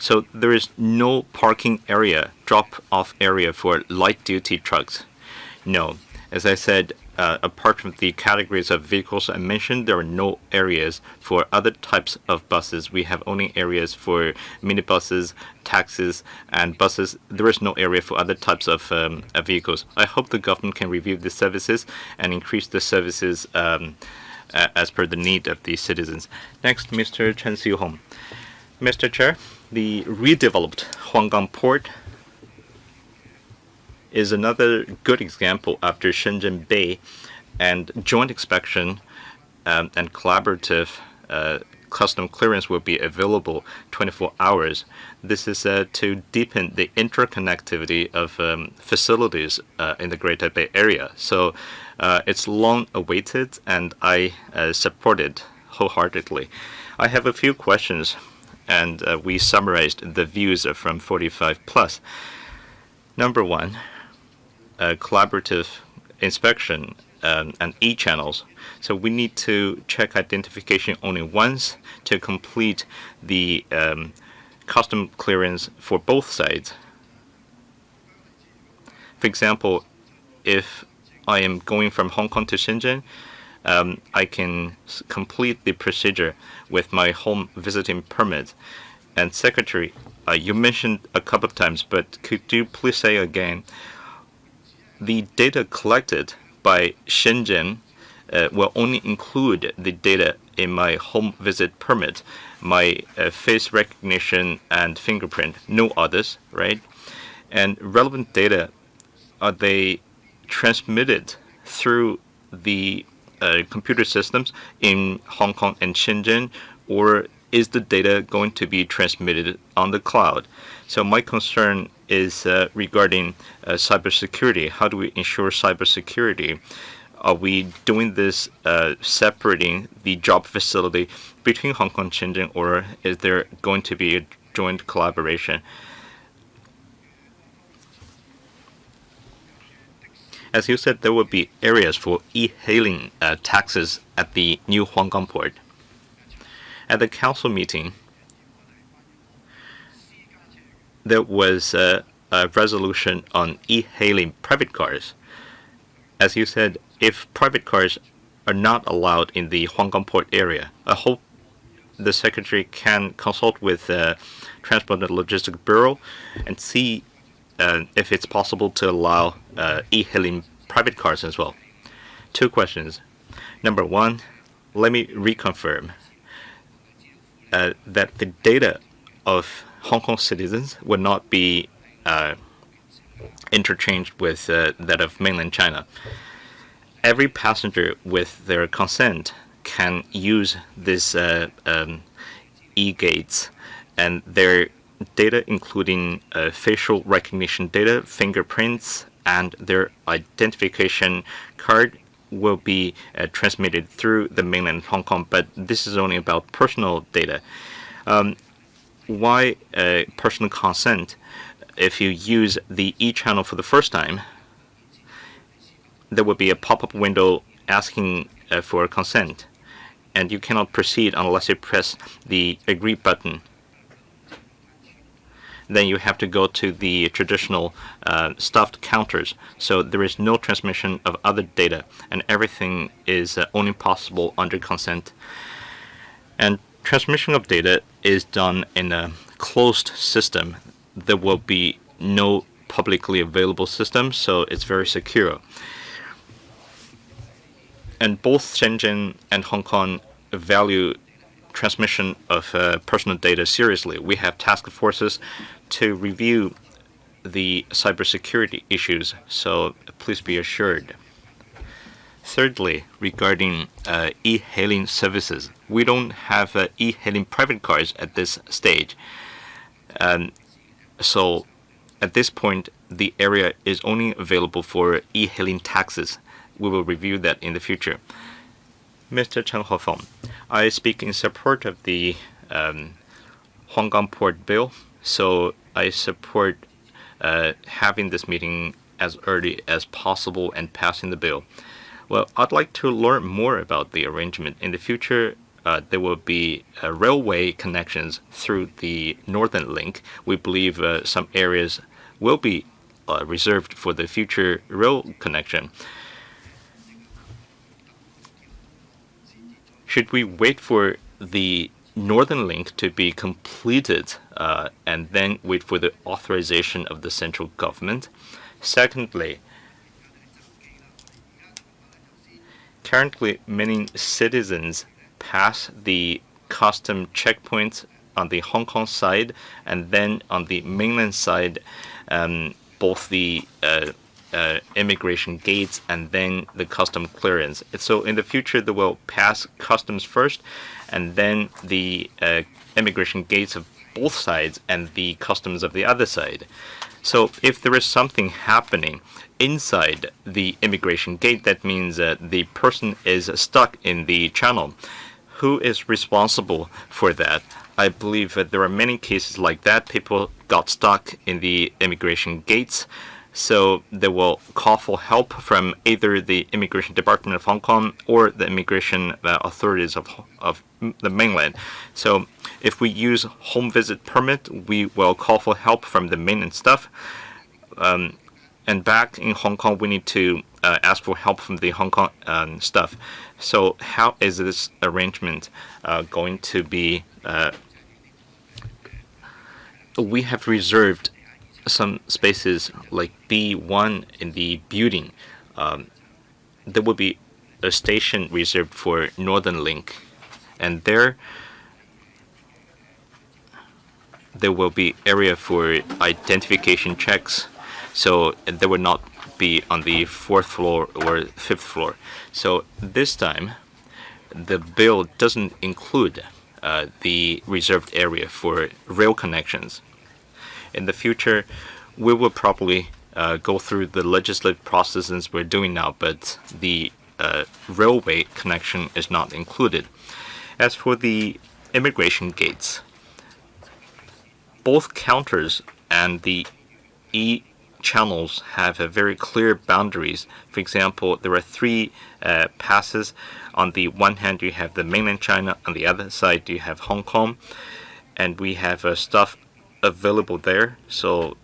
So there is no parking area, drop-off area for light-duty trucks. No. As I said, apart from the categories of vehicles I mentioned, there are no areas for other types of buses. We have only areas for minibuses, taxis, and buses. There is no area for other types of vehicles. I hope the government can review the services and increase the services as per the need of the citizens. Next, Mr. Chen Xiuhong. Mr. Chair, the redeveloped Huanggang port is another good example after Shenzhen Bay, and joint inspection and collaborative custom clearance will be available 24 hours. This is to deepen the interconnectivity of facilities in the Greater Bay Area. So it's long awaited, and I support it wholeheartedly. I have a few questions, and we summarized the views from 45 plus. Number 1, collaborative inspection and e-channels. So we need to check identification only once to complete the custom clearance for both sides. For example, if I am going from Hong Kong to Shenzhen, I can complete the procedure with my home visiting permit. And Secretary, you mentioned a couple of times, but could you please say again, the data collected by Shenzhen will only include the data in my home visit permit, my face recognition and fingerprint, no others, right? And relevant data, are they transmitted through the computer systems in Hong Kong and Shenzhen, or is the data going to be transmitted on the cloud? So my concern is regarding cybersecurity. How do we ensure cybersecurity? Are we doing this separating the job facility between Hong Kong and Shenzhen, or is there going to be a joint collaboration? As you said, there will be areas for e-hailing taxis at the new Huanggang port. At the council meeting, there was a resolution on e-hailing private cars. As you said, if private cars are not allowed in the Huanggang port area, I hope the Secretary can consult with the Transport and Logistics Bureau and see if it's possible to allow e-hailing private cars as well. 2 questions. Number 1, let me reconfirm that the data of Hong Kong citizens would not be interchanged with that of mainland China. Every passenger with their consent can use this e-gates, and their data, including facial recognition data, fingerprints, and their identification card, will be transmitted through the mainland Hong Kong, but this is only about personal data. Why personal consent? If you use the e-channel for the first time, there will be a pop-up window asking for consent, and you cannot proceed unless you press the agree button. Then you have to go to the traditional stuffed counters. So there is no transmission of other data, and everything is only possible under consent. And transmission of data is done in a closed system. There will be no publicly available system, so it's very secure. And both Shenzhen and Hong Kong value transmission of personal data seriously. We have task forces to review the cybersecurity issues, so please be assured. Thirdly, regarding e-hailing services, we don't have e-hailing private cars at this stage. So at this point, the area is only available for e-hailing taxis. We will review that in the future. Mr. Chen Hofeng, I speak in support of the Huanggang Port Bill, so I support having this meeting as early as possible and passing the bill. Well, I'd like to learn more about the arrangement. In the future, there will be railway connections through the Northern Link. We believe some areas will be reserved for the future rail connection. Should we wait for the Northern Link to be completed and then wait for the authorization of the central government? Secondly, currently many citizens pass the custom checkpoints on the Hong Kong side, and then on the mainland side, both the immigration gates and then the custom clearance. So in the future, they will pass customs first, and then the immigration gates of both sides and the customs of the other side. So if there is something happening inside the immigration gate, that means the person is stuck in the channel. Who is responsible for that? I believe that there are many cases like that. People got stuck in the immigration gates. So they will call for help from either the Immigration Department of Hong Kong or the immigration authorities of the mainland. So if we use home visit permit, we will call for help from the mainland staff. And back in Hong Kong, we need to ask for help from the Hong Kong staff. So how is this arrangement going to be? We have reserved some spaces like B1 in the building. There will be a station reserved for Northern Link, and there will be area for identification checks, so there will not be on the 4th floor or 5th floor. So this time the bill doesn't include the reserved area for rail connections. In the future, we will probably go through the legislative processes we're doing now, but the railway connection is not included. As for the immigration gates, both counters and the channels have a very clear boundaries. For example, there are three passes. On the one hand, you have the mainland China. On the other side, you have Hong Kong. And we have stuff available there. So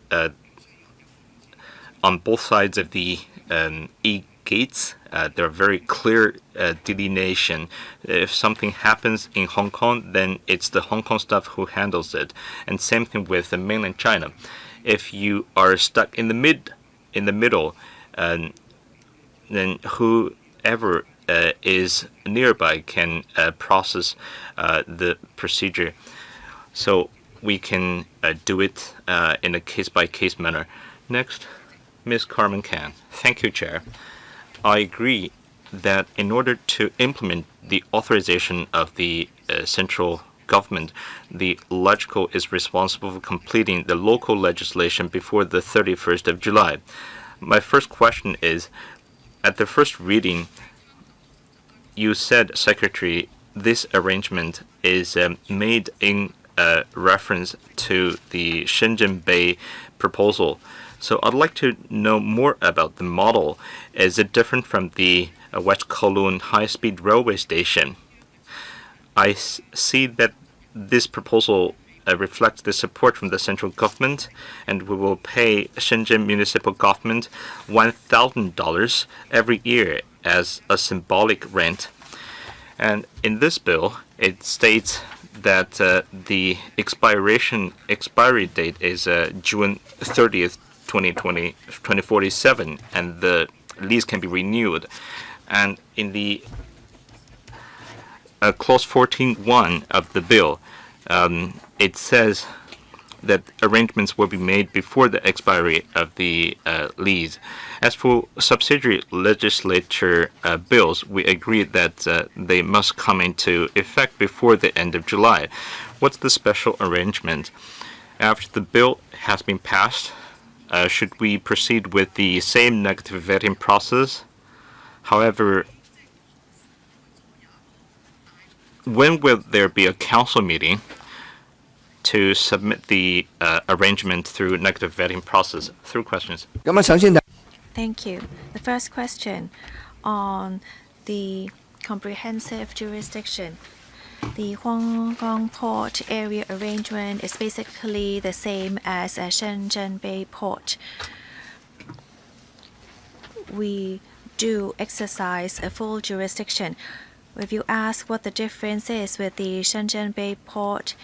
on both sides of the gates, there are very clear delineation. If something happens in Hong Kong, then it's the Hong Kong staff who handles it. And same thing with the mainland China. If you are stuck in the middle, then whoever is nearby can process the procedure. So we can do it in a case-by-case manner. Next, Ms. Carmen Can. Thank you, Chair. I agree that in order to implement the authorization of the central government, the LegCo is responsible for completing the local legislation before the 31st of July. My first question is, at the first reading, you said, Secretary, this arrangement is made in reference to the Shenzhen Bay proposal. So I'd like to know more about the model. Is it different from the West Kowloon high-speed railway station? I see that this proposal reflects the support from the central government, and we will pay Shenzhen municipal government $1,000 every year as a symbolic rent. And in this bill, it states that the expiry date is June 30th, 2047, and the lease can be renewed. And in the clause 14.1 of the bill, it says that arrangements will be made before the expiry of the lease. As for subsidiary legislature bills, we agree that they must come into effect before the end of July. What's the special arrangement? After the bill has been passed, should we proceed with the same negative vetting process? However, when will there be a council meeting to submit the arrangement through negative vetting process? Through questions. Thank you. The first question on the comprehensive jurisdiction. The Huanggang Port area arrangement is basically the same as a Shenzhen Bay Port. We do exercise a full jurisdiction. If you ask what the difference is with the Shenzhen Bay Port,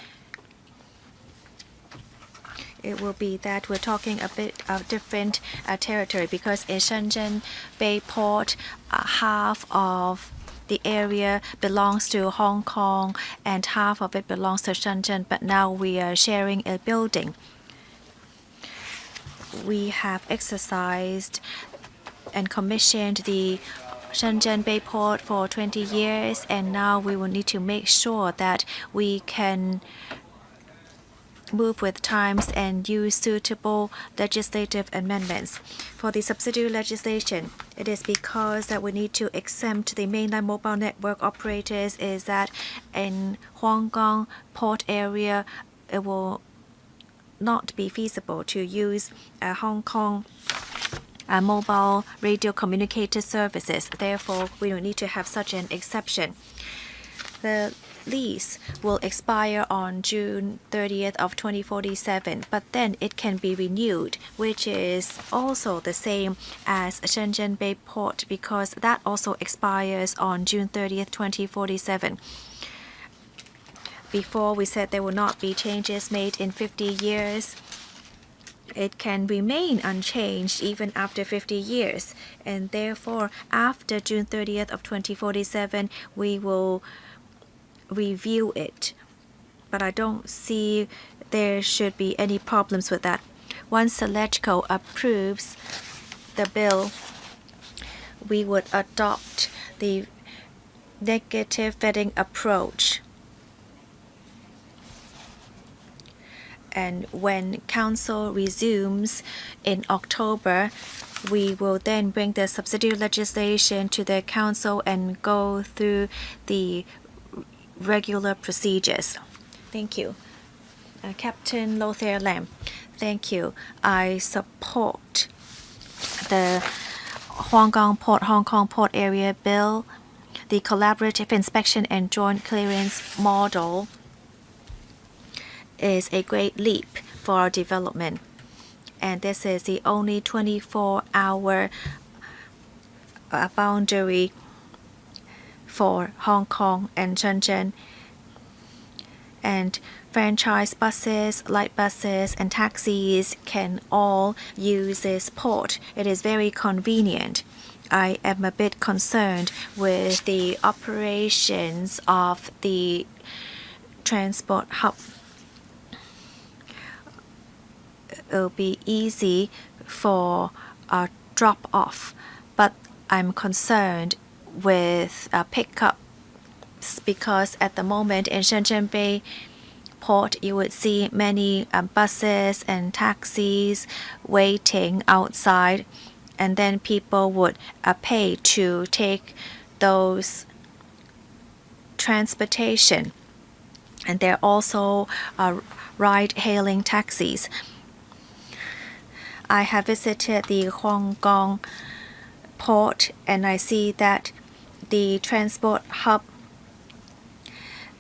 it will be that we're talking a bit of different territory, because in Shenzhen Bay Port, half of the area belongs to Hong Kong and half of it belongs to Shenzhen, but now we are sharing a building. We have exercised and commissioned the Shenzhen Bay Port for 20 years, and now we will need to make sure that we can move with times and use suitable legislative amendments. For the subsidiary legislation, it is because that we need to exempt the mainland mobile network operators, is that in Huanggang Port area, it will not be feasible to use Hong Kong mobile radio communicator services. Therefore, we will need to have such an exception. The lease will expire on June 30th of 2047, but then it can be renewed, which is also the same as Shenzhen Bay Port, because that also expires on June 30th, 2047. Before, we said there will not be changes made in 50 years. It can remain unchanged even after 50 years, and therefore, after June 30th of 2047, we will review it. But I don't see there should be any problems with that. Once the LegCo approves the bill, we would adopt the negative vetting approach. And when Council resumes in October, we will then bring the subsidiary legislation to the Council and go through the regular procedures. Thank you. Captain Lothair Lam. Thank you. I support the Huanggang Port, Hong Kong Port Area Bill. The collaborative inspection and joint clearance model is a great leap for our development. And this is the only 24-hour boundary for Hong Kong and Shenzhen. And franchise buses, light buses, and taxis can all use this port. It is very convenient. I am a bit concerned with the operations of the transport hub. It'll be easy for a drop-off, but I'm concerned with pickups because at the moment in Shenzhen Bay Port, you would see many buses and taxis waiting outside, and then people would pay to take those transportation. And there are also ride-hailing taxis. I have visited the Huanggang port and I see that the transport hub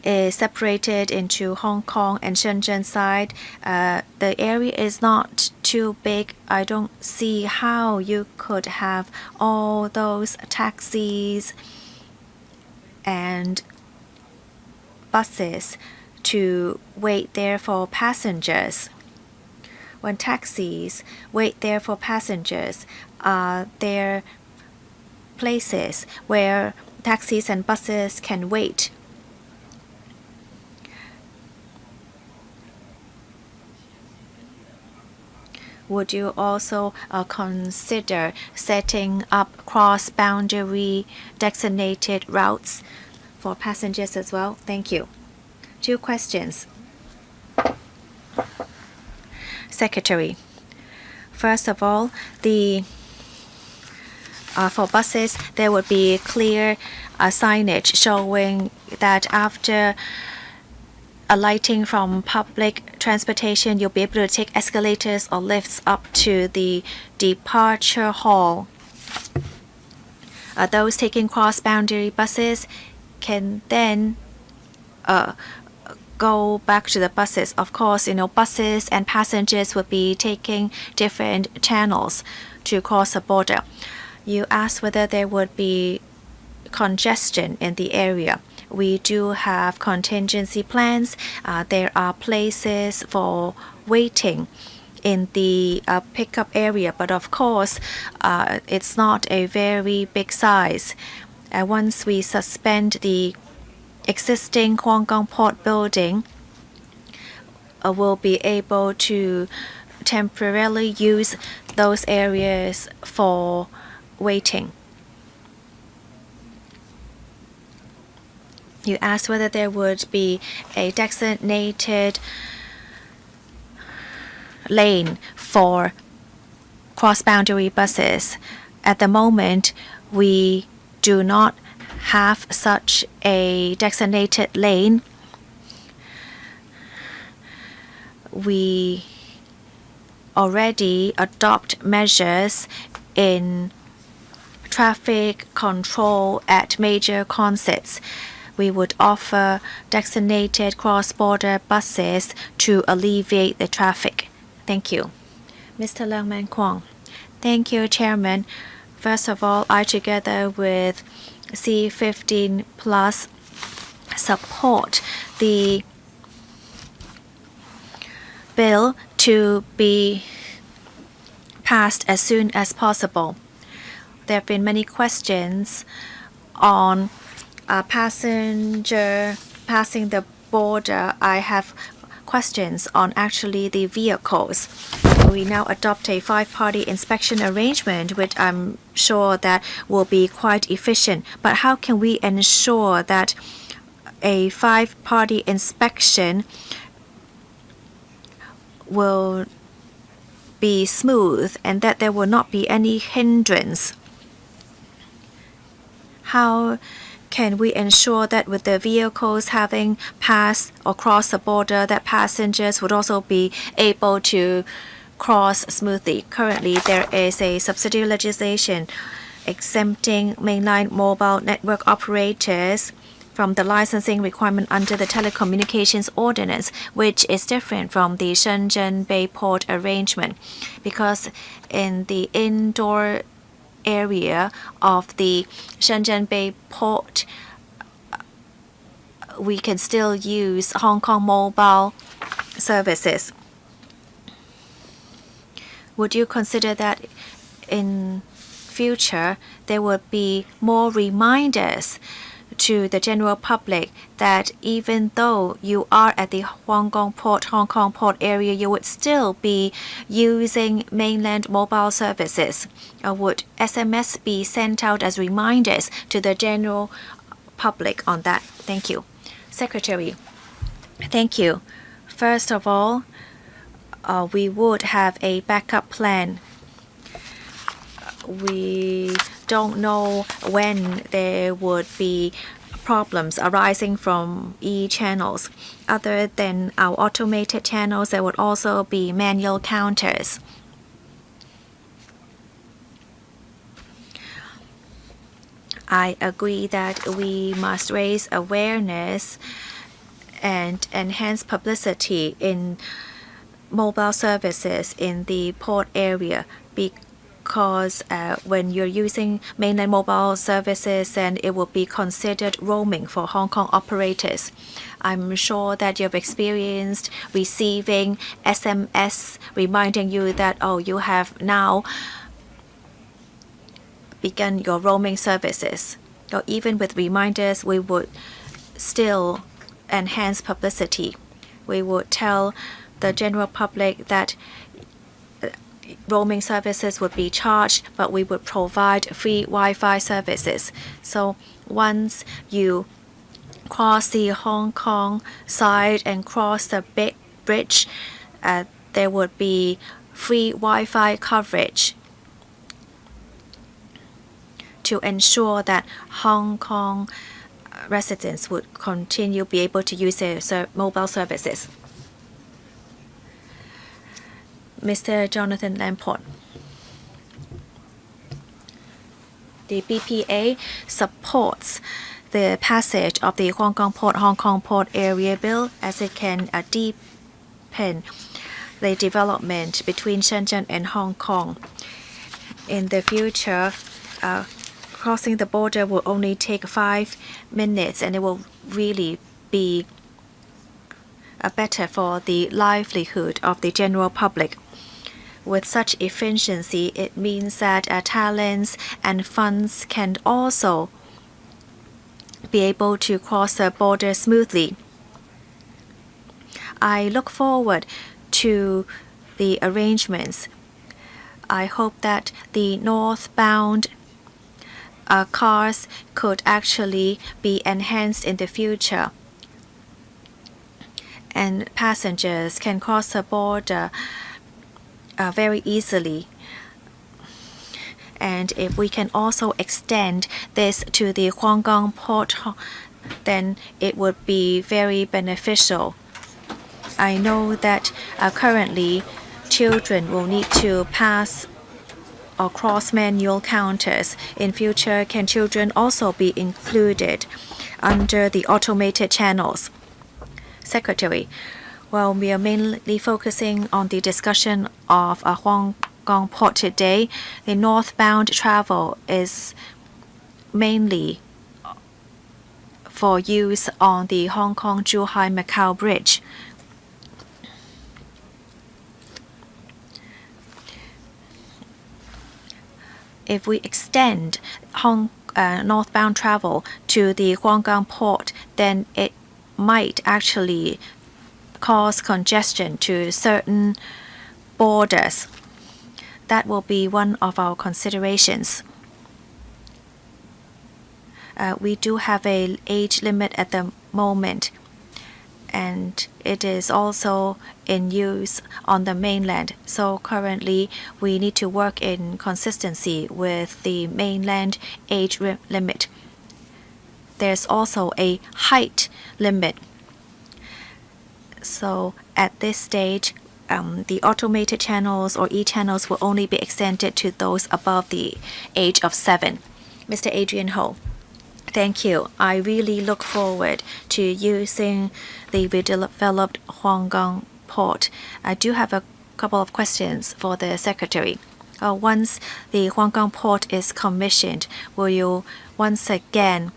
is separated into Hong Kong and Shenzhen side. The area is not too big. I don't see how you could have all those taxis and buses to wait there for passengers. When taxis wait there for passengers, there are places where taxis and buses can wait. Would you also consider setting up cross-boundary designated routes for passengers as well? Thank you. 2 questions. Secretary. First of all, for buses, there would be clear signage showing that after alighting from public transportation, you'll be able to take escalators or lifts up to the departure hall. Those taking cross-boundary buses can then go back to the buses. Of course, buses and passengers would be taking different channels to cross the border. You asked whether there would be congestion in the area. We do have contingency plans. There are places for waiting in the pickup area, but of course, it's not a very big size. Once we suspend the existing Huanggang Port building, we'll be able to temporarily use those areas for waiting. You asked whether there would be a designated lane for cross-boundary buses. At the moment, we do not have such a designated lane. We already adopt measures in traffic control at major concerts. We would offer designated cross-border buses to alleviate the traffic. Thank you. Mr. Leung Man Kwong. Thank you, Chairman. First of all, I, together with C15 Plus, support the bill to be passed as soon as possible. There have been many questions on passenger passing the border. I have questions on actually the vehicles. We now adopt a 5-party inspection arrangement, which I'm sure that will be quite efficient. But how can we ensure that a 5-party inspection will be smooth and that there will not be any hindrance. How can we ensure that with the vehicles having passed or crossed the border, that passengers would also be able to cross smoothly? Currently, there is a subsidy legislation exempting mainline mobile network operators from the licensing requirement under the Telecommunications Ordinance, which is different from the Shenzhen Bay Port arrangement, because in the indoor area of the Shenzhen Bay Port, we can still use Hong Kong mobile services. Would you consider that in future there would be more reminders to the general public that even though you are at the Huanggang Port, Hong Kong Port area, you would still be using mainland mobile services? Or would SMS be sent out as reminders to the general public on that? Thank you. Secretary, thank you. First of all, we would have a backup plan. We don't know when there would be problems arising from e-channels. Other than our automated channels, there would also be manual counters. I agree that we must raise awareness and enhance publicity in mobile services in the port area, because when you're using mainland mobile services, then it will be considered roaming for Hong Kong operators. I'm sure that you've experienced receiving SMS reminding you that, oh, you have now begun your roaming services. Or even with reminders, we would still enhance publicity. We would tell the general public that roaming services would be charged, but we would provide free Wi-Fi services. So once you cross the Hong Kong side and cross the big bridge, there would be free Wi-Fi coverage to ensure that Hong Kong residents would continue be able to use their mobile services. Mr. Jonathan Lamport. The BPA supports the passage of the Huanggang Port Hong Kong Port Area Bill as it can deepen the development between Shenzhen and Hong Kong. In the future, crossing the border will only take 5 minutes, and it will really be better for the livelihood of the general public. With such efficiency, it means that talents and funds can also be able to cross the border smoothly. I look forward to the arrangements. I hope that the northbound cars could actually be enhanced in the future, and passengers can cross the border very easily. And if we can also extend this to the Huanggang Port, then it would be very beneficial. I know that currently children will need to pass or cross manual counters. In future, can children also be included under the automated channels? Secretary, well, we are mainly focusing on the discussion of Huanggang Port today. The northbound travel is mainly for use on the Hong Kong-Zhuhai-Macau Bridge. If we extend northbound travel to the Huanggang Port, then it might actually cause congestion to certain borders. That will be one of our considerations. We do have an age limit at the moment, and it is also in use on the mainland. So currently, we need to work in consistency with the mainland age limit. There's also a height limit. So at this stage, the automated channels or e-channels will only be extended to those above the age of 7. Mr. Adrian Ho. Thank you. I really look forward to using the redeveloped Huanggang port. I do have a couple of questions for the Secretary. Once the Huanggang port is commissioned, will you once again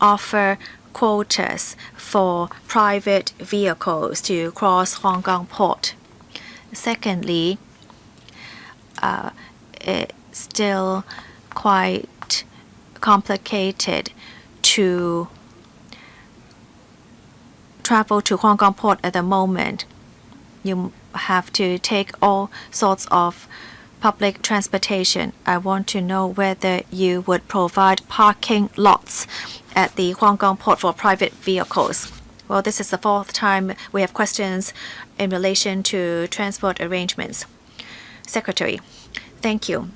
offer quotas for private vehicles to cross Huanggang port? Secondly, it's still quite complicated to travel to Huanggang port at the moment. You have to take all sorts of public transportation. I want to know whether you would provide parking lots at the Huanggang port for private vehicles. Well, this is the 4th time we have questions in relation to transport arrangements. Secretary, thank you.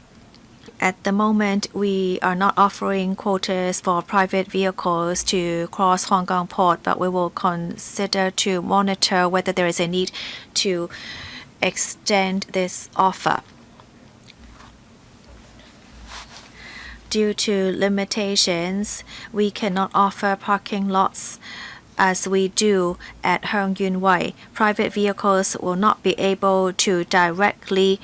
At the moment, we are not offering quotas for private vehicles to cross Huanggang port, but we will consider to monitor whether there is a need to extend this offer. Due to limitations, we cannot offer parking lots as we do at Huanggang Way. Private vehicles will not be able to directly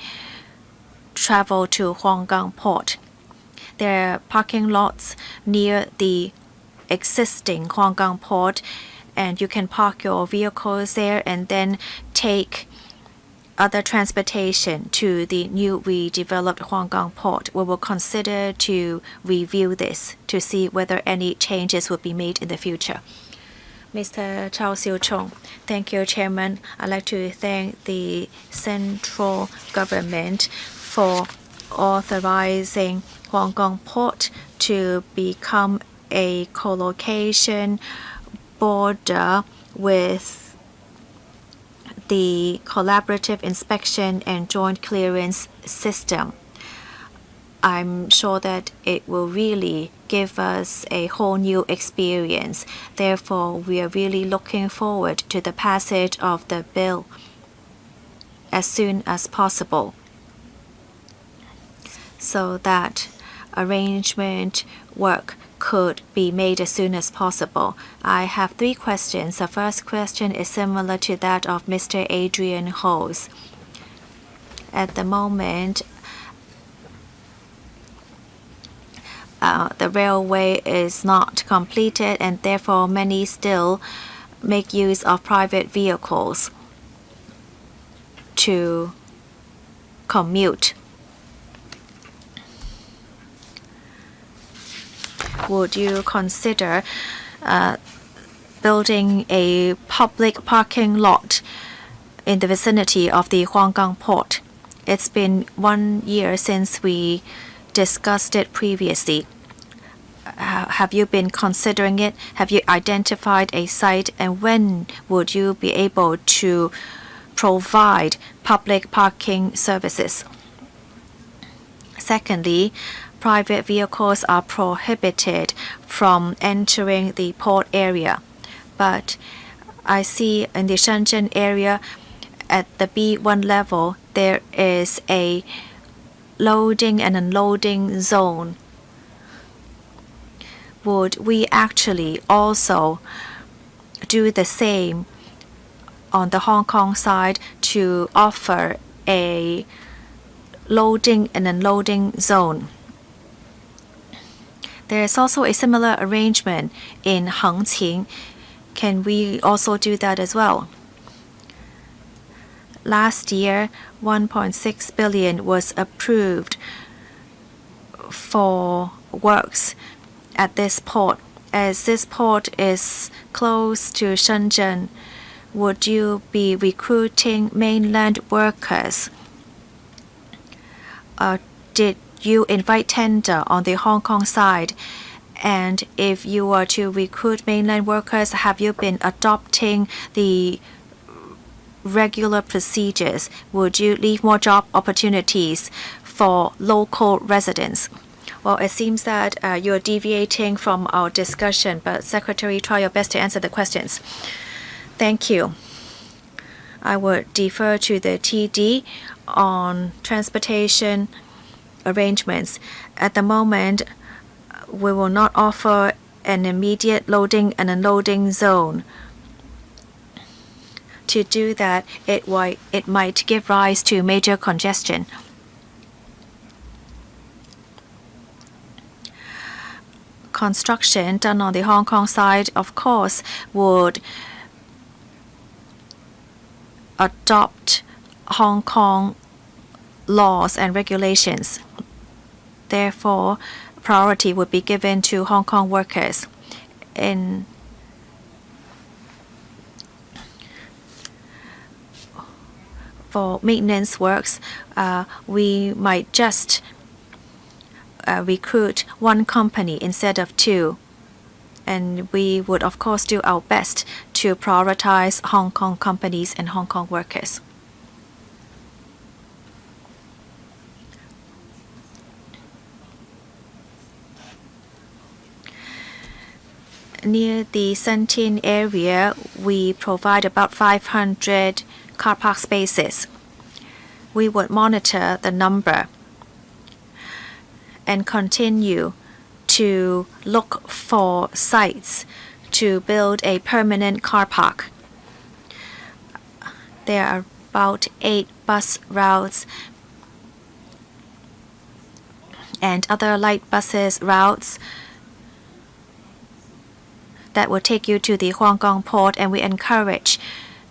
travel to Huanggang port. There are parking lots near the existing Huanggang port, and you can park your vehicles there and then take other transportation to the new redeveloped Huanggang port. We will consider to review this to see whether any changes will be made in the future. Mr. Chao Siu-chung. Thank you, Chairman. I'd like to thank the central government for authorizing Huanggang Port to become a co-location border with the collaborative inspection and joint clearance system. I'm sure that it will really give us a whole new experience. Therefore, we are really looking forward to the passage of the bill as soon as possible, so that arrangement work could be made as soon as possible. I have 3 questions. The first question is similar to that of Mr. Adrian Ho's. At the moment, the railway is not completed, and therefore many still make use of private vehicles to commute. Would you consider building a public parking lot in the vicinity of the Huanggang port? It's been 1 year since we discussed it previously. Have you been considering it? Have you identified a site? And when would you be able to provide public parking services? Secondly, private vehicles are prohibited from entering the port area. But I see in the Shenzhen area at the B1 level, there is a loading and unloading zone. Would we actually also do the same on the Hong Kong side to offer a loading and unloading zone? There is also a similar arrangement in Hengqin. Can we also do that as well? Last year, 1.6 billion was approved for works at this port. As this port is close to Shenzhen, would you be recruiting mainland workers? Did you invite tender on the Hong Kong side? And if you were to recruit mainland workers, have you been adopting the regular procedures? Would you leave more job opportunities for local residents? Well, it seems that you're deviating from our discussion, but Secretary, try your best to answer the questions. Thank you. I would defer to the TD on transportation arrangements. At the moment, we will not offer an immediate loading and unloading zone. To do that, it might give rise to major congestion. Construction done on the Hong Kong side, of course, would adopt Hong Kong laws and regulations. Therefore, priority would be given to Hong Kong workers. For maintenance works, we might just recruit one company instead of two. And we would, of course, do our best to prioritize Hong Kong companies and Hong Kong workers. Near the Shentin area, we provide about 500 car park spaces. We would monitor the number and continue to look for sites to build a permanent car park. There are about 8 bus routes and other light buses routes that will take you to the Huanggang port, and we encourage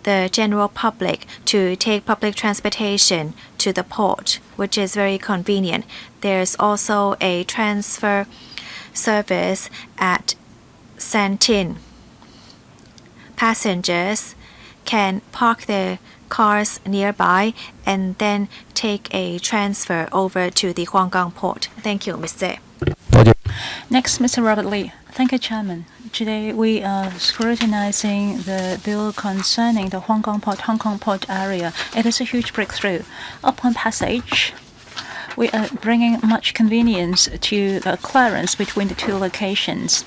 the general public to take public transportation to the port, which is very convenient. There's also a transfer service at Shentin. Passengers can park their cars nearby and then take a transfer over to the Huanggang port. Thank you, Mr. Next, Mr. Robert Lee. Thank you, Chairman. Today we are scrutinizing the bill concerning the Hong Kong Port area. It is a huge breakthrough. Upon passage, we are bringing much convenience to the clearance between the two locations.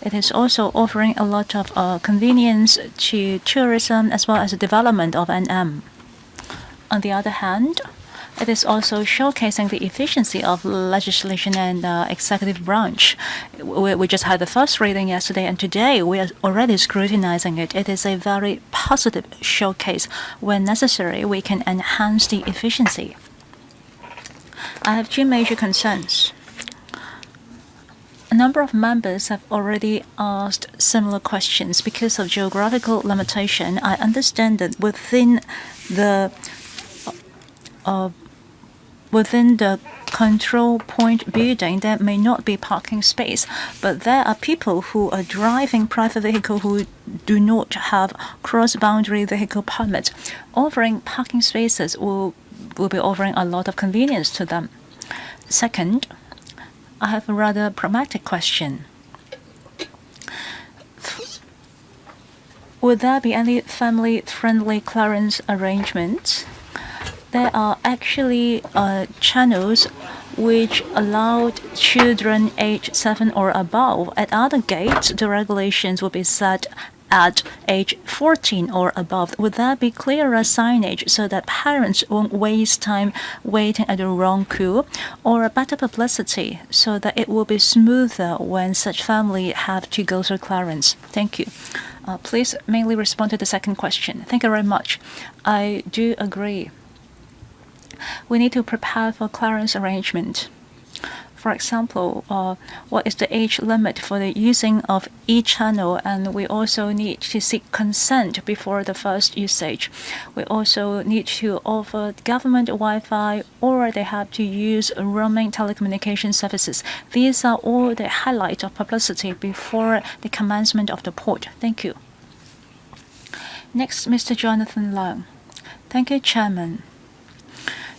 It is also offering a lot of convenience to tourism as well as the development of NM. On the other hand, it is also showcasing the efficiency of legislation and executive branch. We just had the first reading yesterday, and today we are already scrutinizing it. It is a very positive showcase. When necessary, we can enhance the efficiency. I have two major concerns. A number of members have already asked similar questions. Because of geographical limitation, I understand that within the control point building, there may not be parking space, but there are people who are driving private vehicle who do not have cross-boundary vehicle permit. Offering parking spaces will be offering a lot of convenience to them. Second, I have a rather pragmatic question. Would there be any family-friendly clearance arrangements? There are actually channels which allowed children aged 7 or above. At other gates, the regulations will be set at age 14 or above. Would there be clearer signage so that parents won't waste time waiting at the wrong queue, or a better publicity so that it will be smoother when such family have to go through clearance? Thank you. Please mainly respond to the second question. Thank you very much. I do agree. We need to prepare for clearance arrangement. For example, what is the age limit for the using of each channel, and we also need to seek consent before the first usage. We also need to offer government Wi-Fi, or they have to use roaming telecommunication services. These are all the highlight of publicity before the commencement of the port. Thank you. Next, Mr. Jonathan Leung. Thank you, Chairman.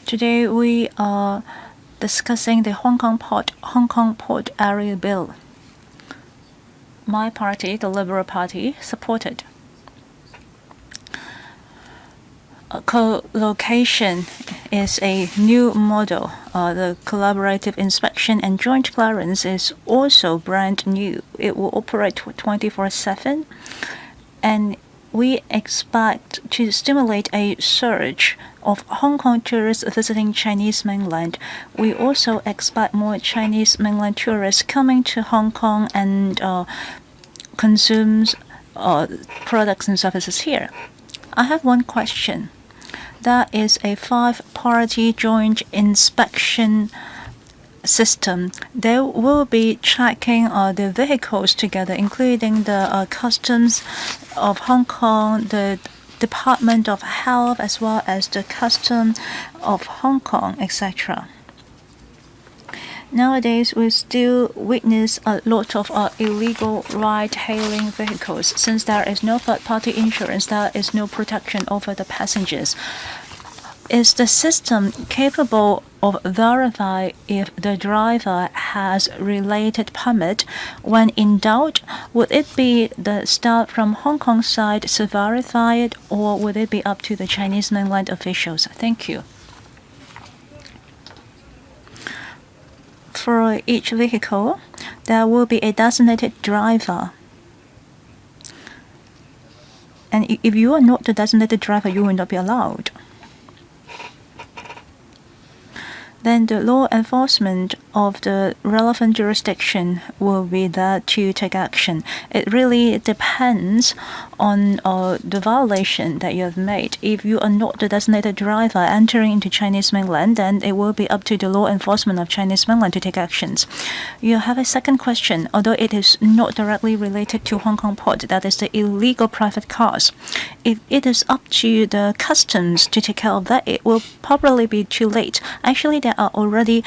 Today we are discussing the Hong Kong Port Area Bill. My party, the Liberal Party, supported. Co-location is a new model. The collaborative inspection and joint clearance is also brand new. It will operate 24/7, and we expect to stimulate a surge of Hong Kong tourists visiting Chinese mainland. We also expect more Chinese mainland tourists coming to Hong Kong and consumes products and services here. I have one question. That is a 5-party joint inspection system. They will be checking the vehicles together, including the customs of Hong Kong, the Department of Health, as well as the custom of Hong Kong, etc. Nowadays, we still witness a lot of illegal ride-hailing vehicles. Since there is no third-party insurance, there is no protection over the passengers. Is the system capable of verifying if the driver has related permit? When in doubt, would it be the staff from Hong Kong side to verify it, or would it be up to the Chinese mainland officials? Thank you. For each vehicle, there will be a designated driver. And if you are not the designated driver, you will not be allowed. Then the law enforcement of the relevant jurisdiction will be there to take action. It really depends on the violation that you have made. If you are not the designated driver entering into Chinese mainland, then it will be up to the law enforcement of Chinese mainland to take actions. You have a second question, although it is not directly related to Hong Kong Port, that is the illegal private cars. If it is up to the customs to take care of that, it will probably be too late. Actually, there are already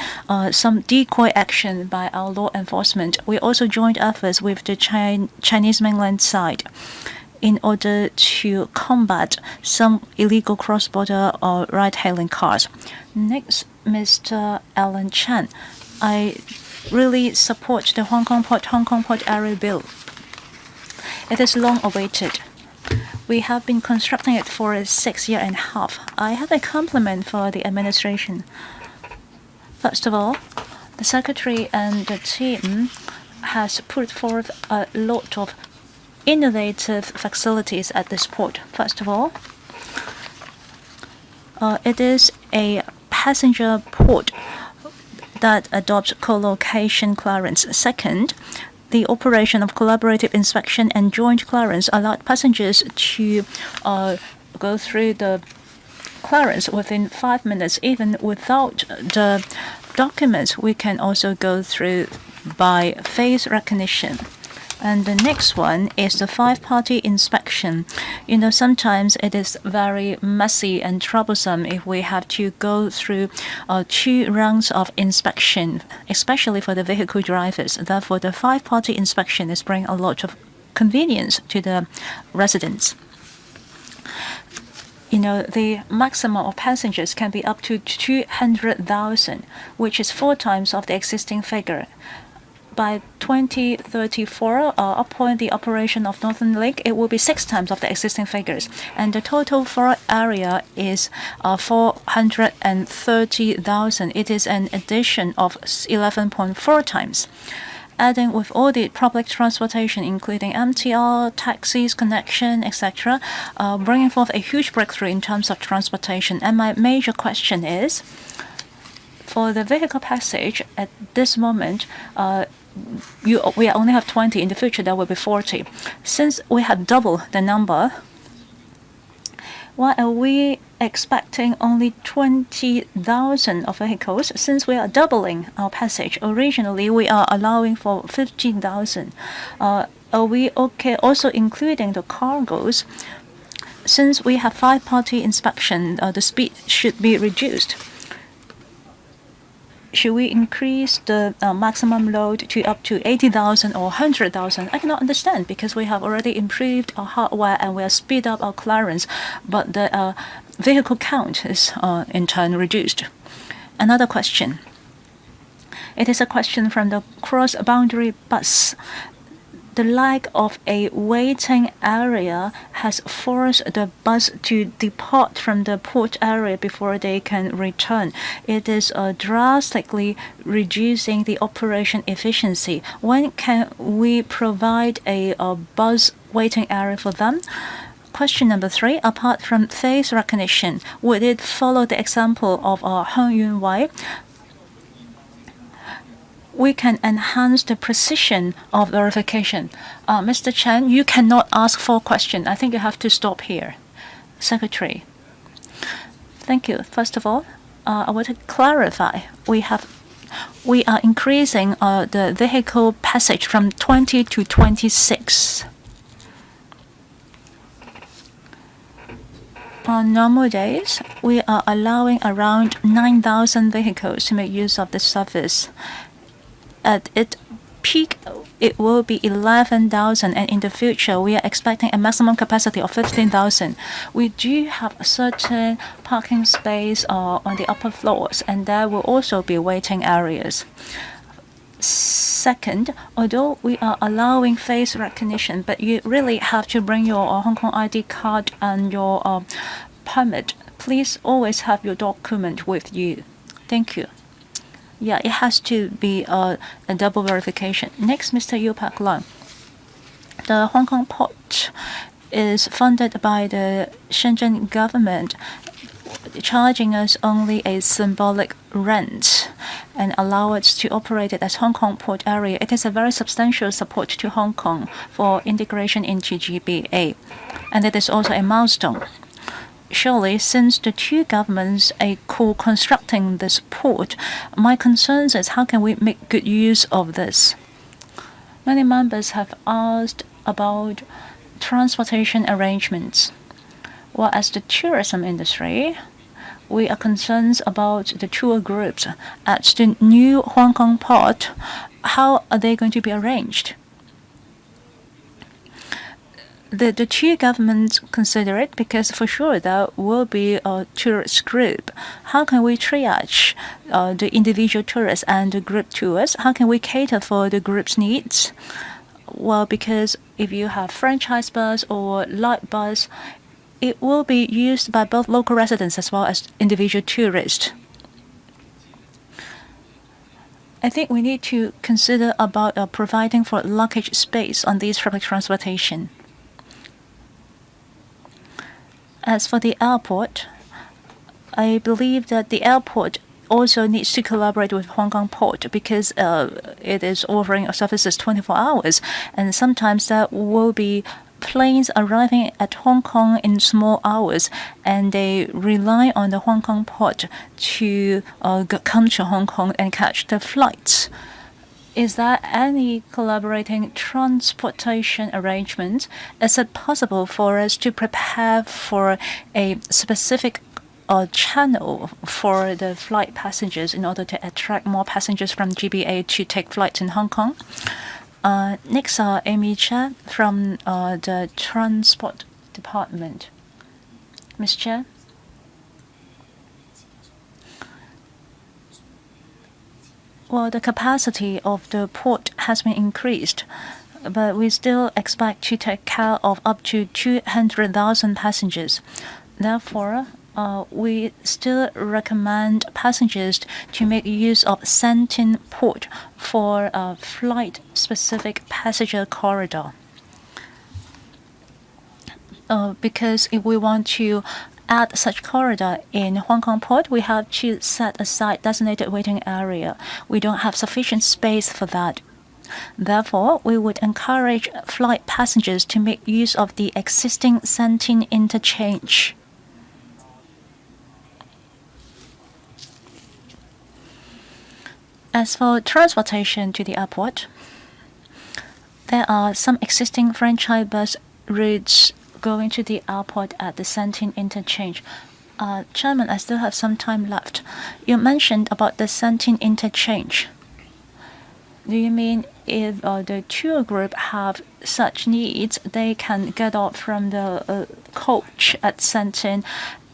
some decoy action by our law enforcement. We also joined efforts with the Chinese mainland side in order to combat some illegal cross-border or ride-hailing cars. Next, Mr. Alan Chan. I really support the Hong Kong Port Area Bill. It is long awaited. We have been constructing it for 6 years and a half. I have a compliment for the administration. First of all, the secretary and the team has put forth a lot of innovative facilities at this port. First of all, it is a passenger port that adopts co-location clearance. Second, the operation of collaborative inspection and joint clearance allowed passengers to go through the clearance within 5 minutes. Even without the documents, we can also go through by face recognition. And the next one is the 5-party inspection. You know, sometimes it is very messy and troublesome if we have to go through 2 rounds of inspection, especially for the vehicle drivers. Therefore, the 5-party inspection is bringing a lot of convenience to the residents. You know, the maximum of passengers can be up to 200,000, which is 4 times of the existing figure. By 2034, upon the operation of Northern Link, it will be 6 times of the existing figures. And the total floor area is 430,000. It is an addition of 11.4 times. Adding with all the public transportation, including MTR, taxis, connection, etc., bringing forth a huge breakthrough in terms of transportation. And my major question is, for the vehicle passage, at this moment, we only have 20. In the future, there will be 40. Since we have double the number, why are we expecting only 20,000 of vehicles? Since we are doubling our passage, originally we are allowing for 15,000. Are we okay also including the cargoes? Since we have 5-party inspection, the speed should be reduced. Should we increase the maximum load to up to 80,000 or 100,000? I cannot understand, because we have already improved our hardware and we have speed up our clearance, but the vehicle count is in turn reduced. Another question. It is a question from the cross-boundary bus. The lack of a waiting area has forced the bus to depart from the port area before they can return. It is drastically reducing the operation efficiency. When can we provide a bus waiting area for them? Question number 3. Apart from face recognition, would it follow the example of Huanggang? We can enhance the precision of verification. Mr. Chen, you cannot ask 4 questions. I think you have to stop here. Secretary. Thank you. First of all, I want to clarify. We are increasing the vehicle passage from 20 to 26. On normal days, we are allowing around 9,000 vehicles to make use of the service. At its peak, it will be 11,000, and in the future, we are expecting a maximum capacity of 15,000. We do have a certain parking space on the upper floors, and there will also be waiting areas. Second, although we are allowing face recognition, but you really have to bring your Hong Kong ID card and your permit. Please always have your document with you. Thank you. Yeah, it has to be a double verification. Next, Mr. Yu Pak Lang. The Hong Kong port is funded by the Shenzhen government, charging us only a symbolic rent and allow us to operate it as Hong Kong port area. It is a very substantial support to Hong Kong for integration into GBA, and it is also a milestone. Surely, since the 2 governments are co-constructing this port, my concern is how can we make good use of this? Many members have asked about transportation arrangements. Well, as the tourism industry, we are concerned about the tour groups at the new Hong Kong port. How are they going to be arranged? The 2 governments consider it because for sure there will be a tourist group. How can we triage the individual tourists and the group tours? How can we cater for the group's needs? Well, because if you have franchise bus or light bus, it will be used by both local residents as well as individual tourists. I think we need to consider about providing for luggage space on these public transportation. As for the airport, I believe that the airport also needs to collaborate with Huanggang Port because it is offering services 24 hours, and sometimes there will be planes arriving at Hong Kong in small hours, and they rely on the Huanggang Port to come to Hong Kong and catch the flights. Is there any collaborating transportation arrangement? Is it possible for us to prepare for a specific channel for the flight passengers in order to attract more passengers from GBA to take flights in Hong Kong? Next, Amy Chair from the Transport Department. Ms. Chair. Well, the capacity of the port has been increased, but we still expect to take care of up to 200,000 passengers. Therefore, we still recommend passengers to make use of Shantin Port for a flight-specific passenger corridor. Because if we want to add such corridor in Hong Kong Port, we have to set aside designated waiting area. We don't have sufficient space for that. Therefore, we would encourage flight passengers to make use of the existing Shantin interchange. As for transportation to the airport, there are some existing franchise bus routes going to the airport at the Shantin interchange. Chairman, I still have some time left. You mentioned about the Shantin interchange. Do you mean if the tour group have such needs, they can get off from the coach at Shantin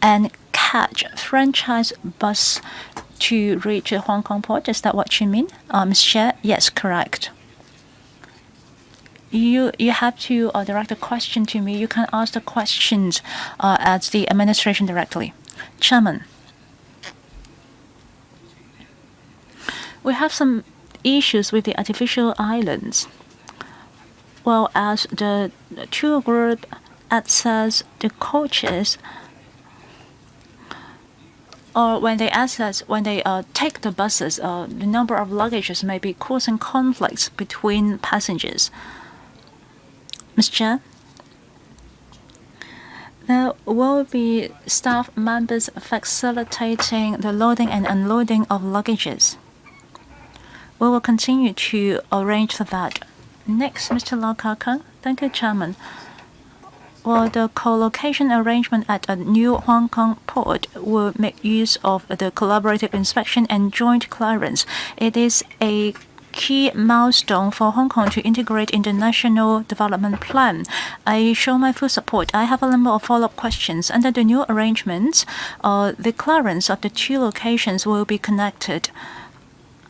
and catch franchise bus to reach Hong Kong port. Is that what you mean, Ms. Chair? Yes, correct. You have to direct a question to me. You can ask the questions at the administration directly. Chairman, we have some issues with the artificial islands. Well, as the tour group access the coaches, or when they take the buses, the number of luggages may be causing conflicts between passengers. Mr. Chair, there will be staff members facilitating the loading and unloading of luggages. We will continue to arrange for that. Next, Mr. Lau Kaka. Thank you, Chairman. Well, the co-location arrangement at a new Hong Kong port will make use of the collaborative inspection and joint clearance. It is a key milestone for Hong Kong to integrate in the national development plan. I show my full support. I have a number of follow-up questions. Under the new arrangements, the clearance of the two locations will be connected.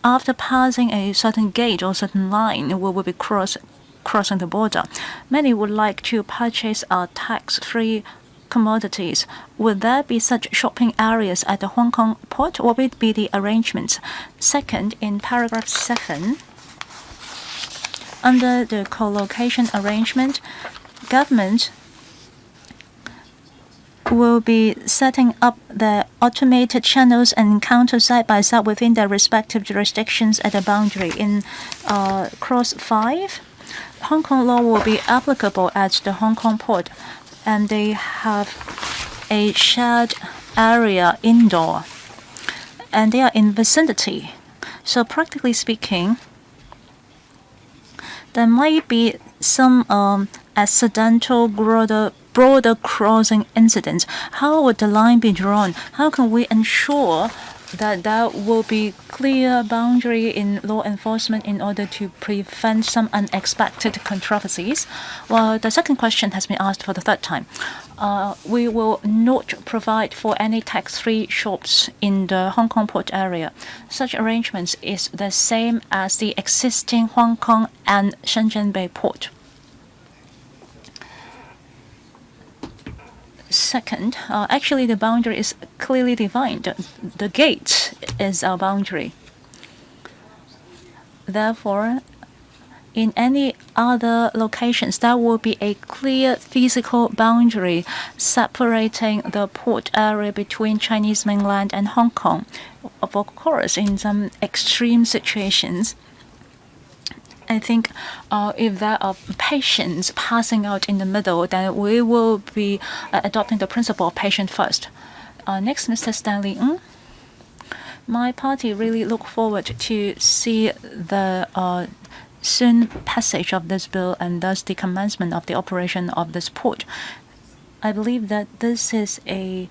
After passing a certain gate or certain line, we will be crossing the border. Many would like to purchase tax-free commodities. Would there be such shopping areas at the Hong Kong port? What would be the arrangements? Second, in paragraph 7, under the co-location arrangement, government will be setting up the automated channels and counters side by side within their respective jurisdictions at the boundary. In clause 5, Hong Kong law will be applicable at the Hong Kong port, and they have a shared area indoor, and they are in vicinity. So practically speaking, there might be some accidental border crossing incidents. How would the line be drawn? How can we ensure that there will be clear boundary in law enforcement in order to prevent some unexpected controversies? Well, the second question has been asked for the third time. We will not provide for any tax-free shops in the Hong Kong port area. Such arrangements is the same as the existing Hong Kong and Shenzhen Bay port. Second, actually the boundary is clearly defined. The gate is our boundary. Therefore, in any other locations, there will be a clear physical boundary separating the port area between Chinese mainland and Hong Kong. Of course, in some extreme situations, I think if there are patients passing out in the middle, then we will be adopting the principle of patient first. Next, Mr. Stanley Ng. My party really look forward to see the soon passage of this bill and thus the commencement of the operation of this port. I believe that this is a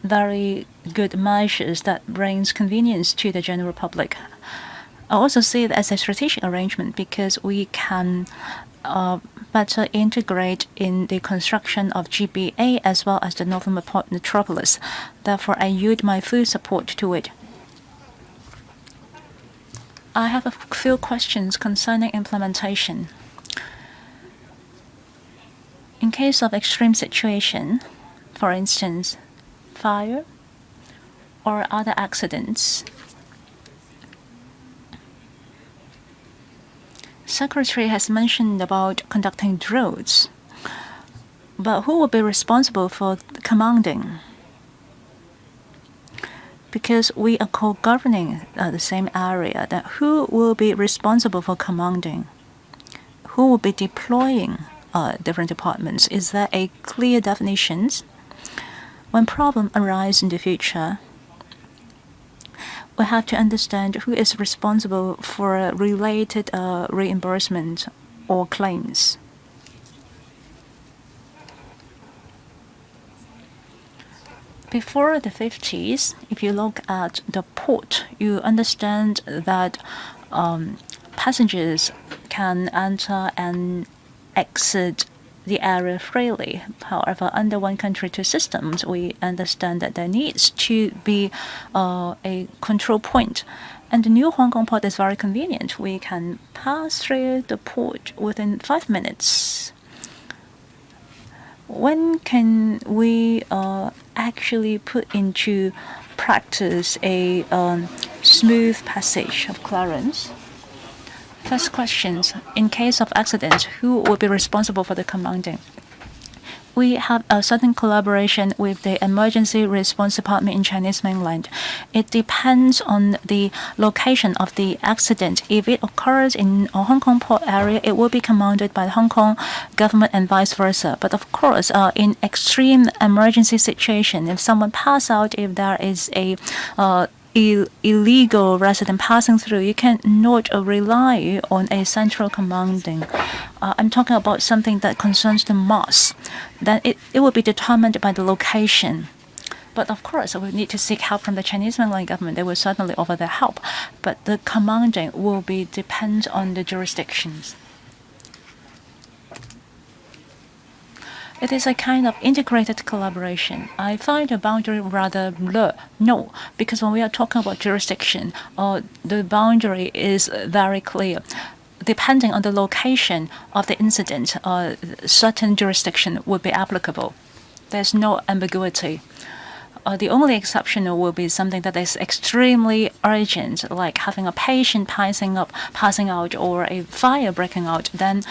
very good measures that brings convenience to the general public. I also see it as a strategic arrangement because we can better integrate in the construction of GBA as well as the Northern Port Metropolis. Therefore, I yield my full support to it. I have a few questions concerning implementation. In case of extreme situation, for instance, fire or other accidents, Secretary has mentioned about conducting drills, but who will be responsible for commanding? Because we are co-governing the same area, that who will be responsible for commanding? Who will be deploying different departments? Is there a clear definition? When problem arises in the future, we have to understand who is responsible for related reimbursement or claims. Before the 50s, if you look at the port, you understand that passengers can enter and exit the area freely. However, under one country, two systems, we understand that there needs to be a control point. And the new Huanggang port is very convenient. We can pass through the port within 5 minutes. When can we actually put into practice a smooth passage of clearance? First questions. In case of accidents, who will be responsible for the commanding? We have a certain collaboration with the Emergency Response Department in Chinese mainland. It depends on the location of the accident. If it occurs in a Hong Kong port area, it will be commanded by the Hong Kong government and vice versa. But of course, in extreme emergency situation, if someone pass out, if there is a illegal resident passing through, you cannot rely on a central commanding. I'm talking about something that concerns the mass. Then it will be determined by the location. But of course, we need to seek help from the Chinese mainland government. They will certainly offer their help. But the commanding will be depend on the jurisdictions. It is a kind of integrated collaboration. I find the boundary rather blur. No, because when we are talking about jurisdiction, the boundary is very clear. Depending on the location of the incident, certain jurisdiction would be applicable. There's no ambiguity. The only exception will be something that is extremely urgent, like having a patient passing out, or a fire breaking out. Then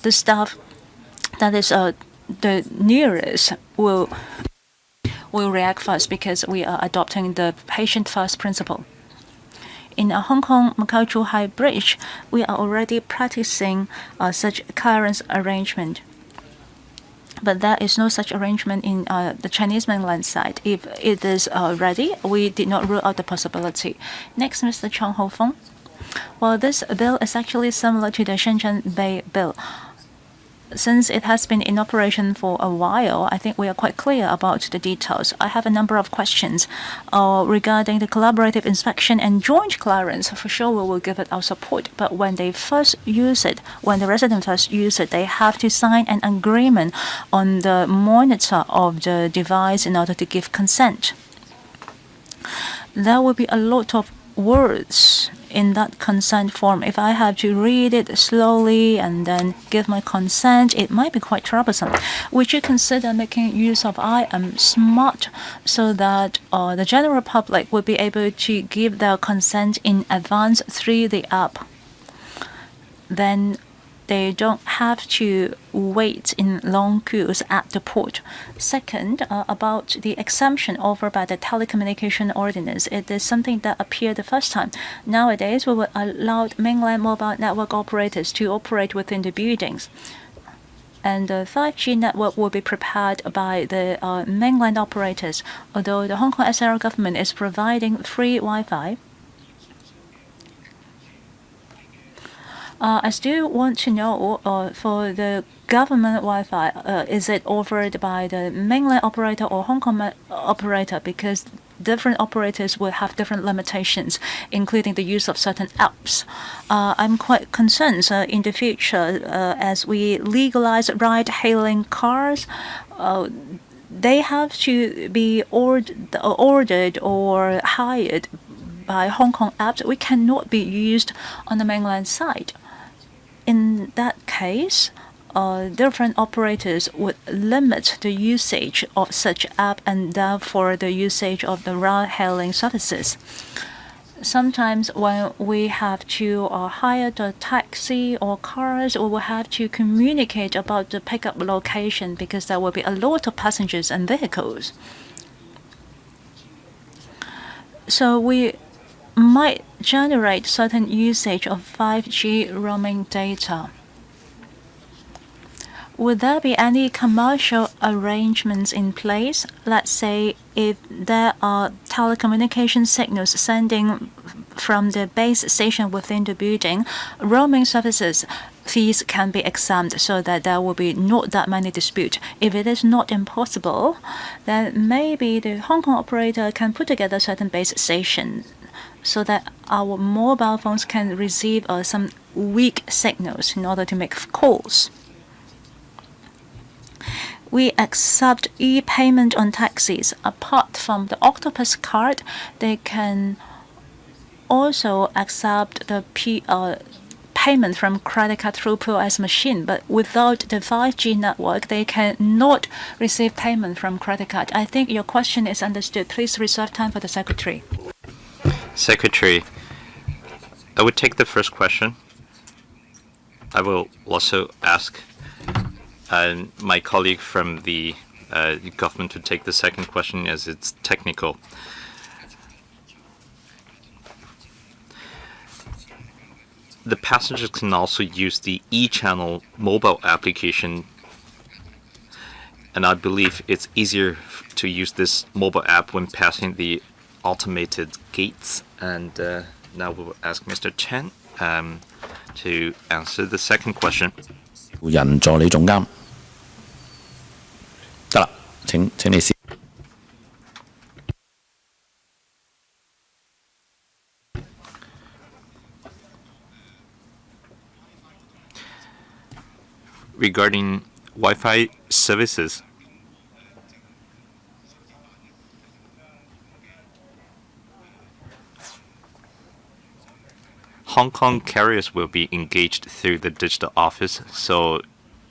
the staff that is the nearest will react first, because we are adopting the patient first principle. In a Hong Kong-Macau-Zhuhai bridge, we are already practicing such clearance arrangement. But there is no such arrangement in the Chinese mainland side. If it is ready, we did not rule out the possibility. Next, Mr. Chong Ho Feng. Well, this bill is actually similar to the Shenzhen Bay bill. Since it has been in operation for a while, I think we are quite clear about the details. I have a number of questions regarding the collaborative inspection and joint clearance. For sure, we will give it our support. But when they first use it, when the resident first use it, they have to sign an agreement on the monitor of the device in order to give consent. There will be a lot of words in that consent form. If I have to read it slowly and then give my consent, it might be quite troublesome. Would you consider making use of I am smart, so that the general public would be able to give their consent in advance through the app? Then they don't have to wait in long queues at the port. Second, about the exemption offered by the telecommunication ordinance. It is something that appeared the first time. Nowadays, we will allow mainland mobile network operators to operate within the buildings. And the 5G network will be prepared by the mainland operators. Although the Hong Kong SAR government is providing free Wi-Fi, I still want to know for the government Wi-Fi, is it offered by the mainland operator or Hong Kong operator? Because different operators will have different limitations, including the use of certain apps. I'm quite concerned in the future as we legalize ride-hailing cars. They have to be ordered or hired by Hong Kong apps. We cannot be used on the mainland side. In that case, different operators would limit the usage of such app and therefore the usage of the ride-hailing services. Sometimes when we have to hire the taxi or cars, we will have to communicate about the pickup location, because there will be a lot of passengers and vehicles. So we might generate certain usage of 5G roaming data. Would there be any commercial arrangements in place? Let's say if there are telecommunication signals sending from the base station within the building, roaming services fees can be exempt, so that there will be not that many disputes. If it is not impossible, then maybe the Hong Kong operator can put together certain base stations, so that our mobile phones can receive some weak signals in order to make calls. we accept e-payment on taxis. Apart from the Octopus card, they can also accept the payment from credit card through POS machine, but without the 5G network, they cannot receive payment from credit card. I think your question is understood. Please reserve time for the secretary. Secretary, I would take the first question. I will also ask my colleague from the government to take the second question as it's technical. The passengers can also use the e-channel mobile application, and I believe it's easier to use this mobile app when passing the automated gates. And now we will ask Mr. Chen to answer the second question. 人助理總監，得啦，請你先。Regarding Wi-Fi services, Hong Kong carriers will be engaged through the digital office, so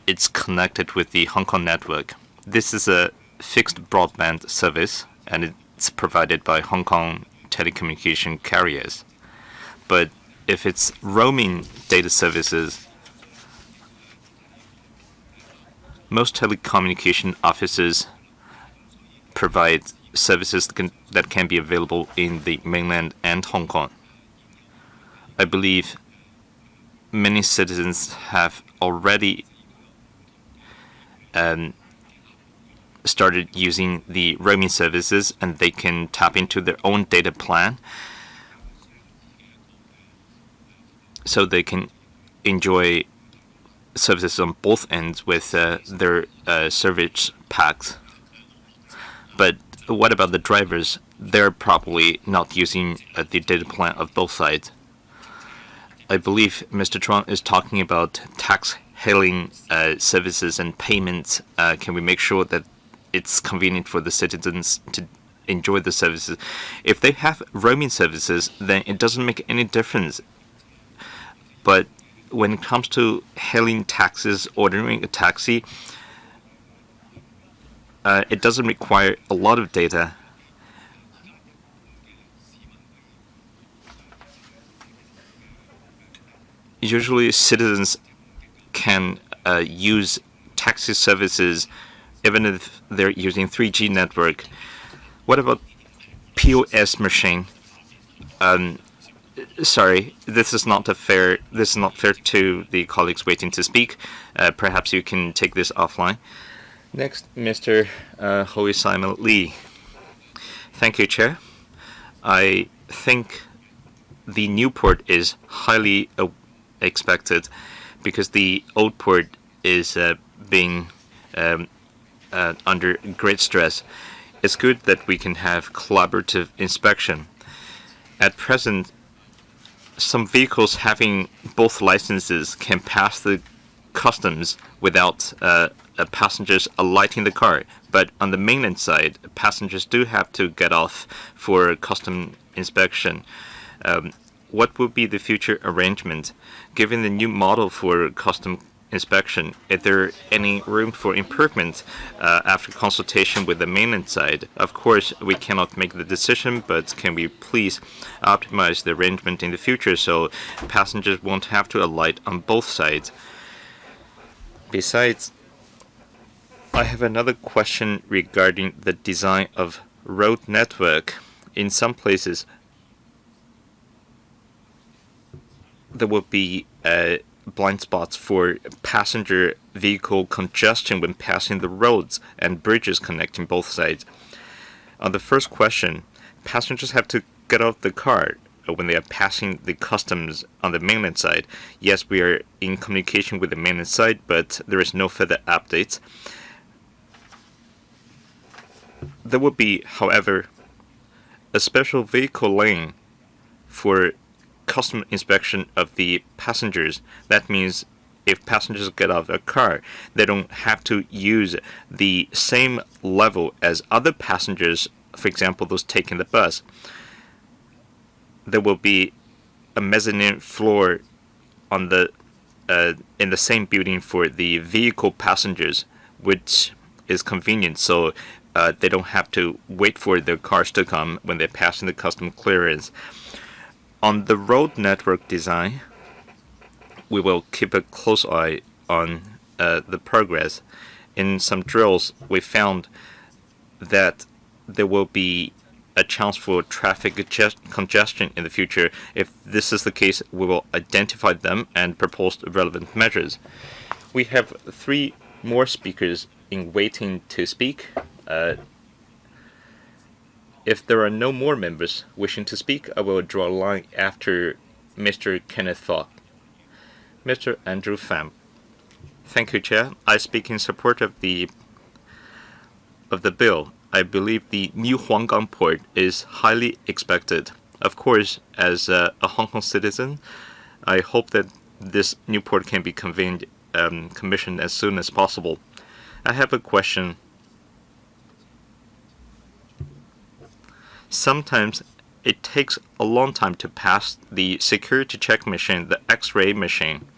it's connected with the Hong Kong network. This is a fixed broadband service, and it's provided by Hong Kong telecommunication carriers. But if it's roaming data services, most telecommunication offices provide services that can be available in the mainland and Hong Kong. I believe many citizens have already started using the roaming services, and they can tap into their own data plan so they can enjoy services on both ends with their service packs. But what about the drivers? They're probably not using the data plan of both sides. I believe Mr. Chuang is talking about tax hailing services and payments. Can we make sure that it's convenient for the citizens to enjoy the services? If they have roaming services, then it doesn't make any difference. But when it comes to hailing taxis, ordering a taxi, it doesn't require a lot of data. Usually, citizens can use taxi services even if they're using 3G network. What about POS machine? Sorry, this is not fair to the colleagues waiting to speak. Perhaps you can take this offline. Next, Mr. Hui Simon Lee. Thank you, Chair. I think the new port is highly expected because the old port is being under great stress. It's good that we can have collaborative inspection. At present, some vehicles having both licenses can pass the customs without passengers alighting the car. But on the mainland side, passengers do have to get off for custom inspection. What will be the future arrangement? Given the new model for custom inspection, is there any room for improvement after consultation with the mainland side? Of course, we cannot make the decision, but can we please optimize the arrangement in the future so passengers won't have to alight on both sides? Besides, I have another question regarding the design of road network. In some places, there will be blind spots for passenger vehicle congestion when passing the roads and bridges connecting both sides. On the first question, passengers have to get off the car when they are passing the customs on the mainland side. Yes, we are in communication with the mainland side, but there is no further updates. There will be, however, a special vehicle lane for custom inspection of the passengers. That means if passengers get out of their car, they don't have to use the same level as other passengers, for example, those taking the bus. There will be a mezzanine floor on the in the same building for the vehicle passengers, which is convenient, so they don't have to wait for their cars to come when they're passing the custom clearance. On the road network design, we will keep a close eye on the progress. In some drills, we found that there will be a chance for traffic congestion in the future. If this is the case, we will identify them and propose relevant measures. We have 3 more speakers in waiting to speak. If there are no more members wishing to speak, I will draw a line after Mr. Kenneth Fogg. Mr. Andrew Pham. Thank you, Chair. I speak in support of the bill. I believe the new Huanggang port is highly expected. Of course, as a Hong Kong citizen, I hope that this new port can be commissioned as soon as possible. I have a question. Sometimes it takes a long time to pass the security check machine, the X-ray machine.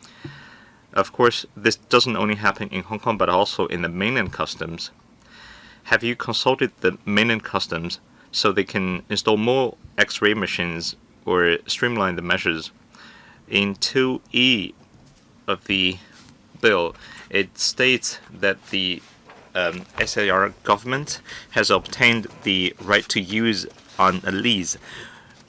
Of course, this doesn't only happen in Hong Kong, but also in the mainland customs. Have you consulted the mainland customs so they can install more X-ray machines or streamline the measures? In 2E of the bill, it states that the SAR government has obtained the right to use on a lease.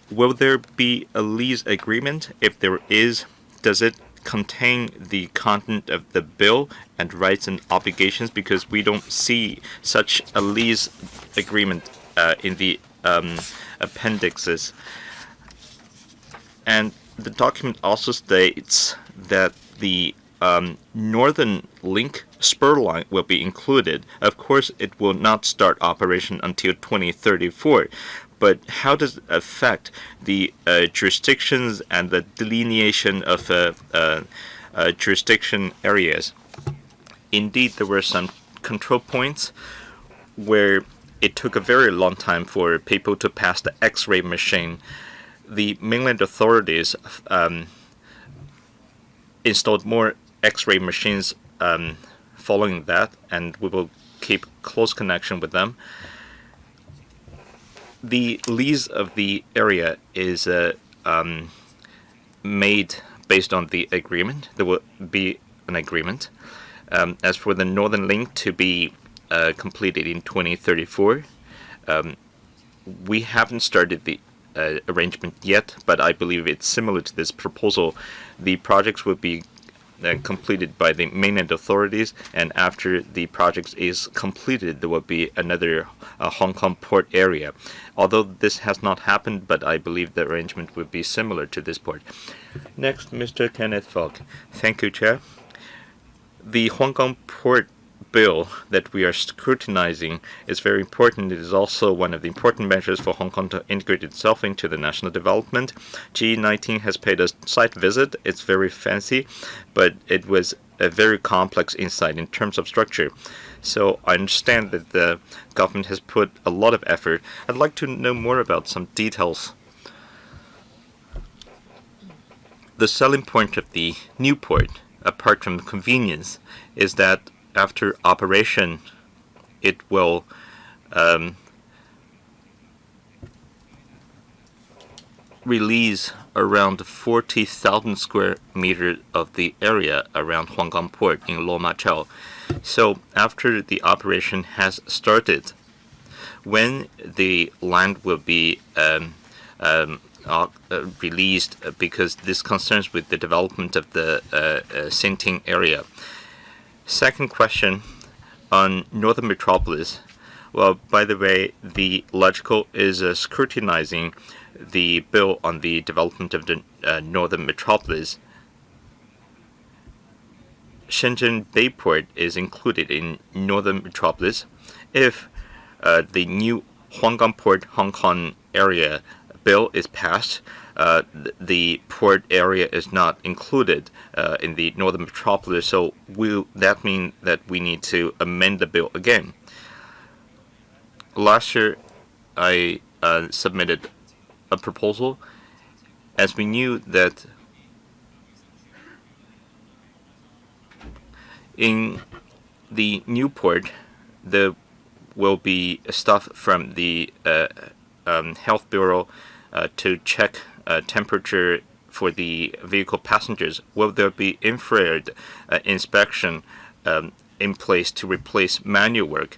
Will there be a lease agreement? If there is, does it contain the content of the bill and rights and obligations? Because we don't see such a lease agreement in the appendixes. And the document also states that the Northern Link spur line will be included. Of course, it will not start operation until 2034. But how does it affect the jurisdictions and the delineation of jurisdiction areas? Indeed, there were some control points where it took a very long time for people to pass the X-ray machine. The mainland authorities installed more X-ray machines following that, and we will keep close connection with them. The lease of the area is made based on the agreement. There will be an agreement. As for the Northern Link to be completed in 2034, we haven't started the arrangement yet, but I believe it's similar to this proposal. The projects will be completed by the mainland authorities, and after the project is completed, there will be another Hong Kong port area. Although this has not happened, but I believe the arrangement would be similar to this port. Next, Mr. Kenneth Fogg. Thank you, Chair. The Huanggang port bill that we are scrutinizing is very important. It is also one of the important measures for Hong Kong to integrate itself into the national development. G19 has paid a site visit. It's very fancy, but it was a very complex inside in terms of structure. So I understand that the government has put a lot of effort. I'd like to know more about some details. The selling point of the new port, apart from convenience, is that after operation, it will release around 40,000 square meters of the area around Huanggang Port in Lo Ma Chau. So after the operation has started, when the land will be released, because this concerns with the development of the Xinting area. Second question on Northern Metropolis. Well, by the way, the logical is scrutinizing the bill on the development of the Northern Metropolis. Shenzhen Bayport is included in Northern Metropolis. If the new Huanggang Port Hong Kong area bill is passed, the port area is not included in the Northern Metropolis, so that means that we need to amend the bill again. Last year, I submitted a proposal, as we knew that in the new port, there will be stuff from the Health Bureau to check temperature for the vehicle passengers. Will there be infrared inspection in place to replace manual work?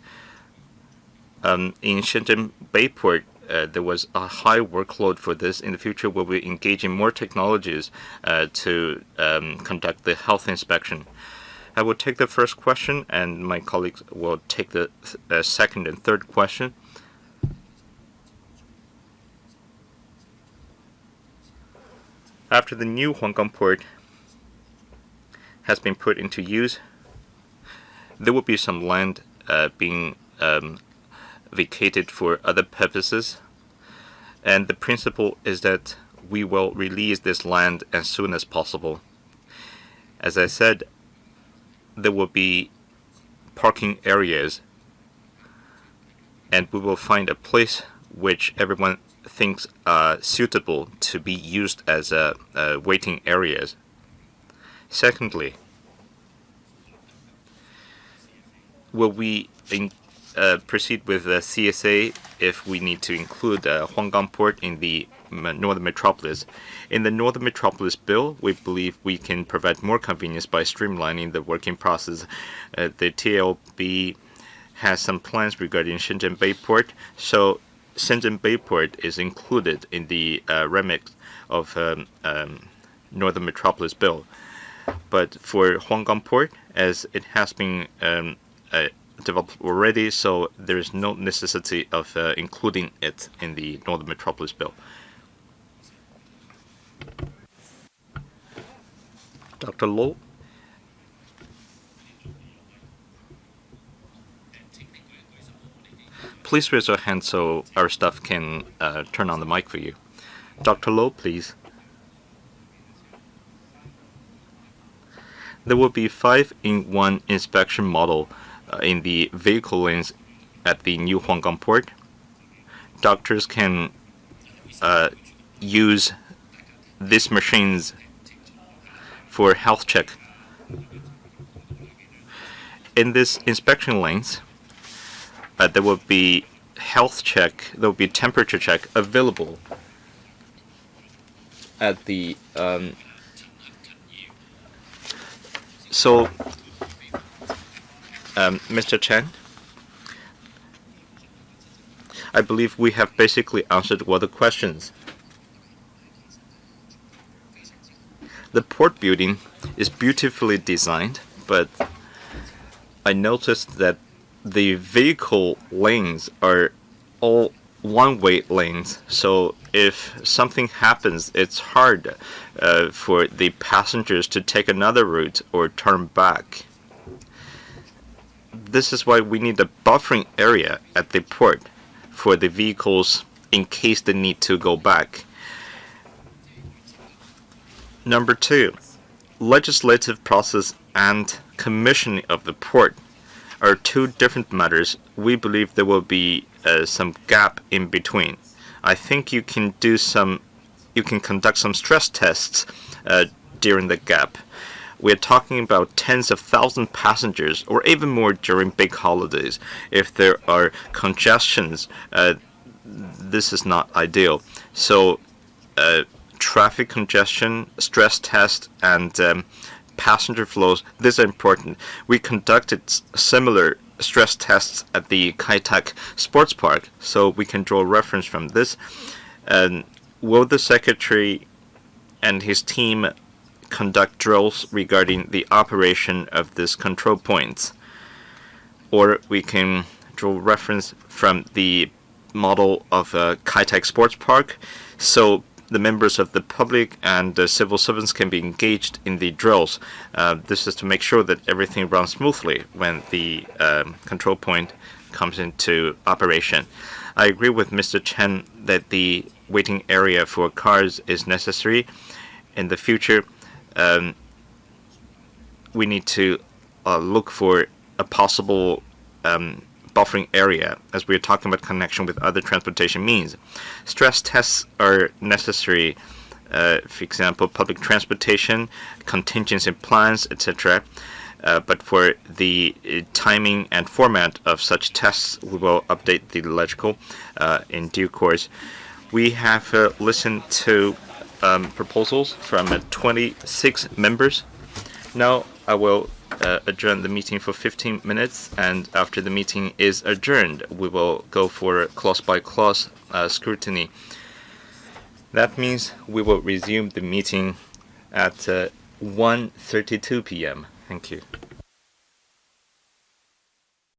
In Shenzhen Bayport, there was a high workload for this. In the future, we'll be engaging more technologies to conduct the health inspection. I will take the first question, and my colleagues will take the second and third question. After the new Huanggang port has been put into use, there will be some land being vacated for other purposes, and the principle is that we will release this land as soon as possible. As I said, there will be parking areas, and we will find a place which everyone thinks suitable to be used as waiting areas. Secondly, will we proceed with the CSA if we need to include Huanggang Port in the Northern Metropolis? In the Northern Metropolis bill, we believe we can provide more convenience by streamlining the working process. The TLB has some plans regarding Shenzhen Bayport, so Shenzhen Bayport is included in the remit of Northern Metropolis bill. But for Huanggang Port, as it has been developed already, so there is no necessity of including it in the Northern Metropolis bill. Dr. Lo? Please raise your hand so our staff can turn on the mic for you. Dr. Lo, please. There will be 5-in-1 inspection model in the vehicle lanes at the new Huanggang port. Doctors can use these machines for health check. In this inspection lanes, there will be health check, there will be temperature check available at the Mr. Chen, I believe we have basically answered all the questions. The port building is beautifully designed, but I noticed that the vehicle lanes are all one-way lanes, so if something happens, it's hard for the passengers to take another route or turn back. This is why we need a buffering area at the port for the vehicles in case they need to go back. Number 2, legislative process and commissioning of the port are two different matters. We believe there will be some gap in between. I think you can conduct some stress tests during the gap. We're talking about tens of thousands of passengers, or even more during big holidays. If there are congestions, this is not ideal. So, traffic congestion, stress test, and passenger flows, these are important. We conducted similar stress tests at the Kai-Tak Sports Park, so we can draw reference from this. Will the Secretary and his team conduct drills regarding the operation of these control points? Or we can draw reference from the model of Kai-Tak Sports Park, so the members of the public and the civil servants can be engaged in the drills. This is to make sure that everything runs smoothly when the control point comes into operation. I agree with Mr. Chen that the waiting area for cars is necessary. In the future, we need to look for a possible buffering area as we are talking about connection with other transportation means. Stress tests are necessary, for example, public transportation, contingency plans, etc. But for the timing and format of such tests, we will update the logical in due course. We have listened to proposals from 26 members. Now I will adjourn the meeting for 15 minutes, and after the meeting is adjourned, we will go for clause-by-clause scrutiny. That means we will resume the meeting at 1:32 p.m. Thank you.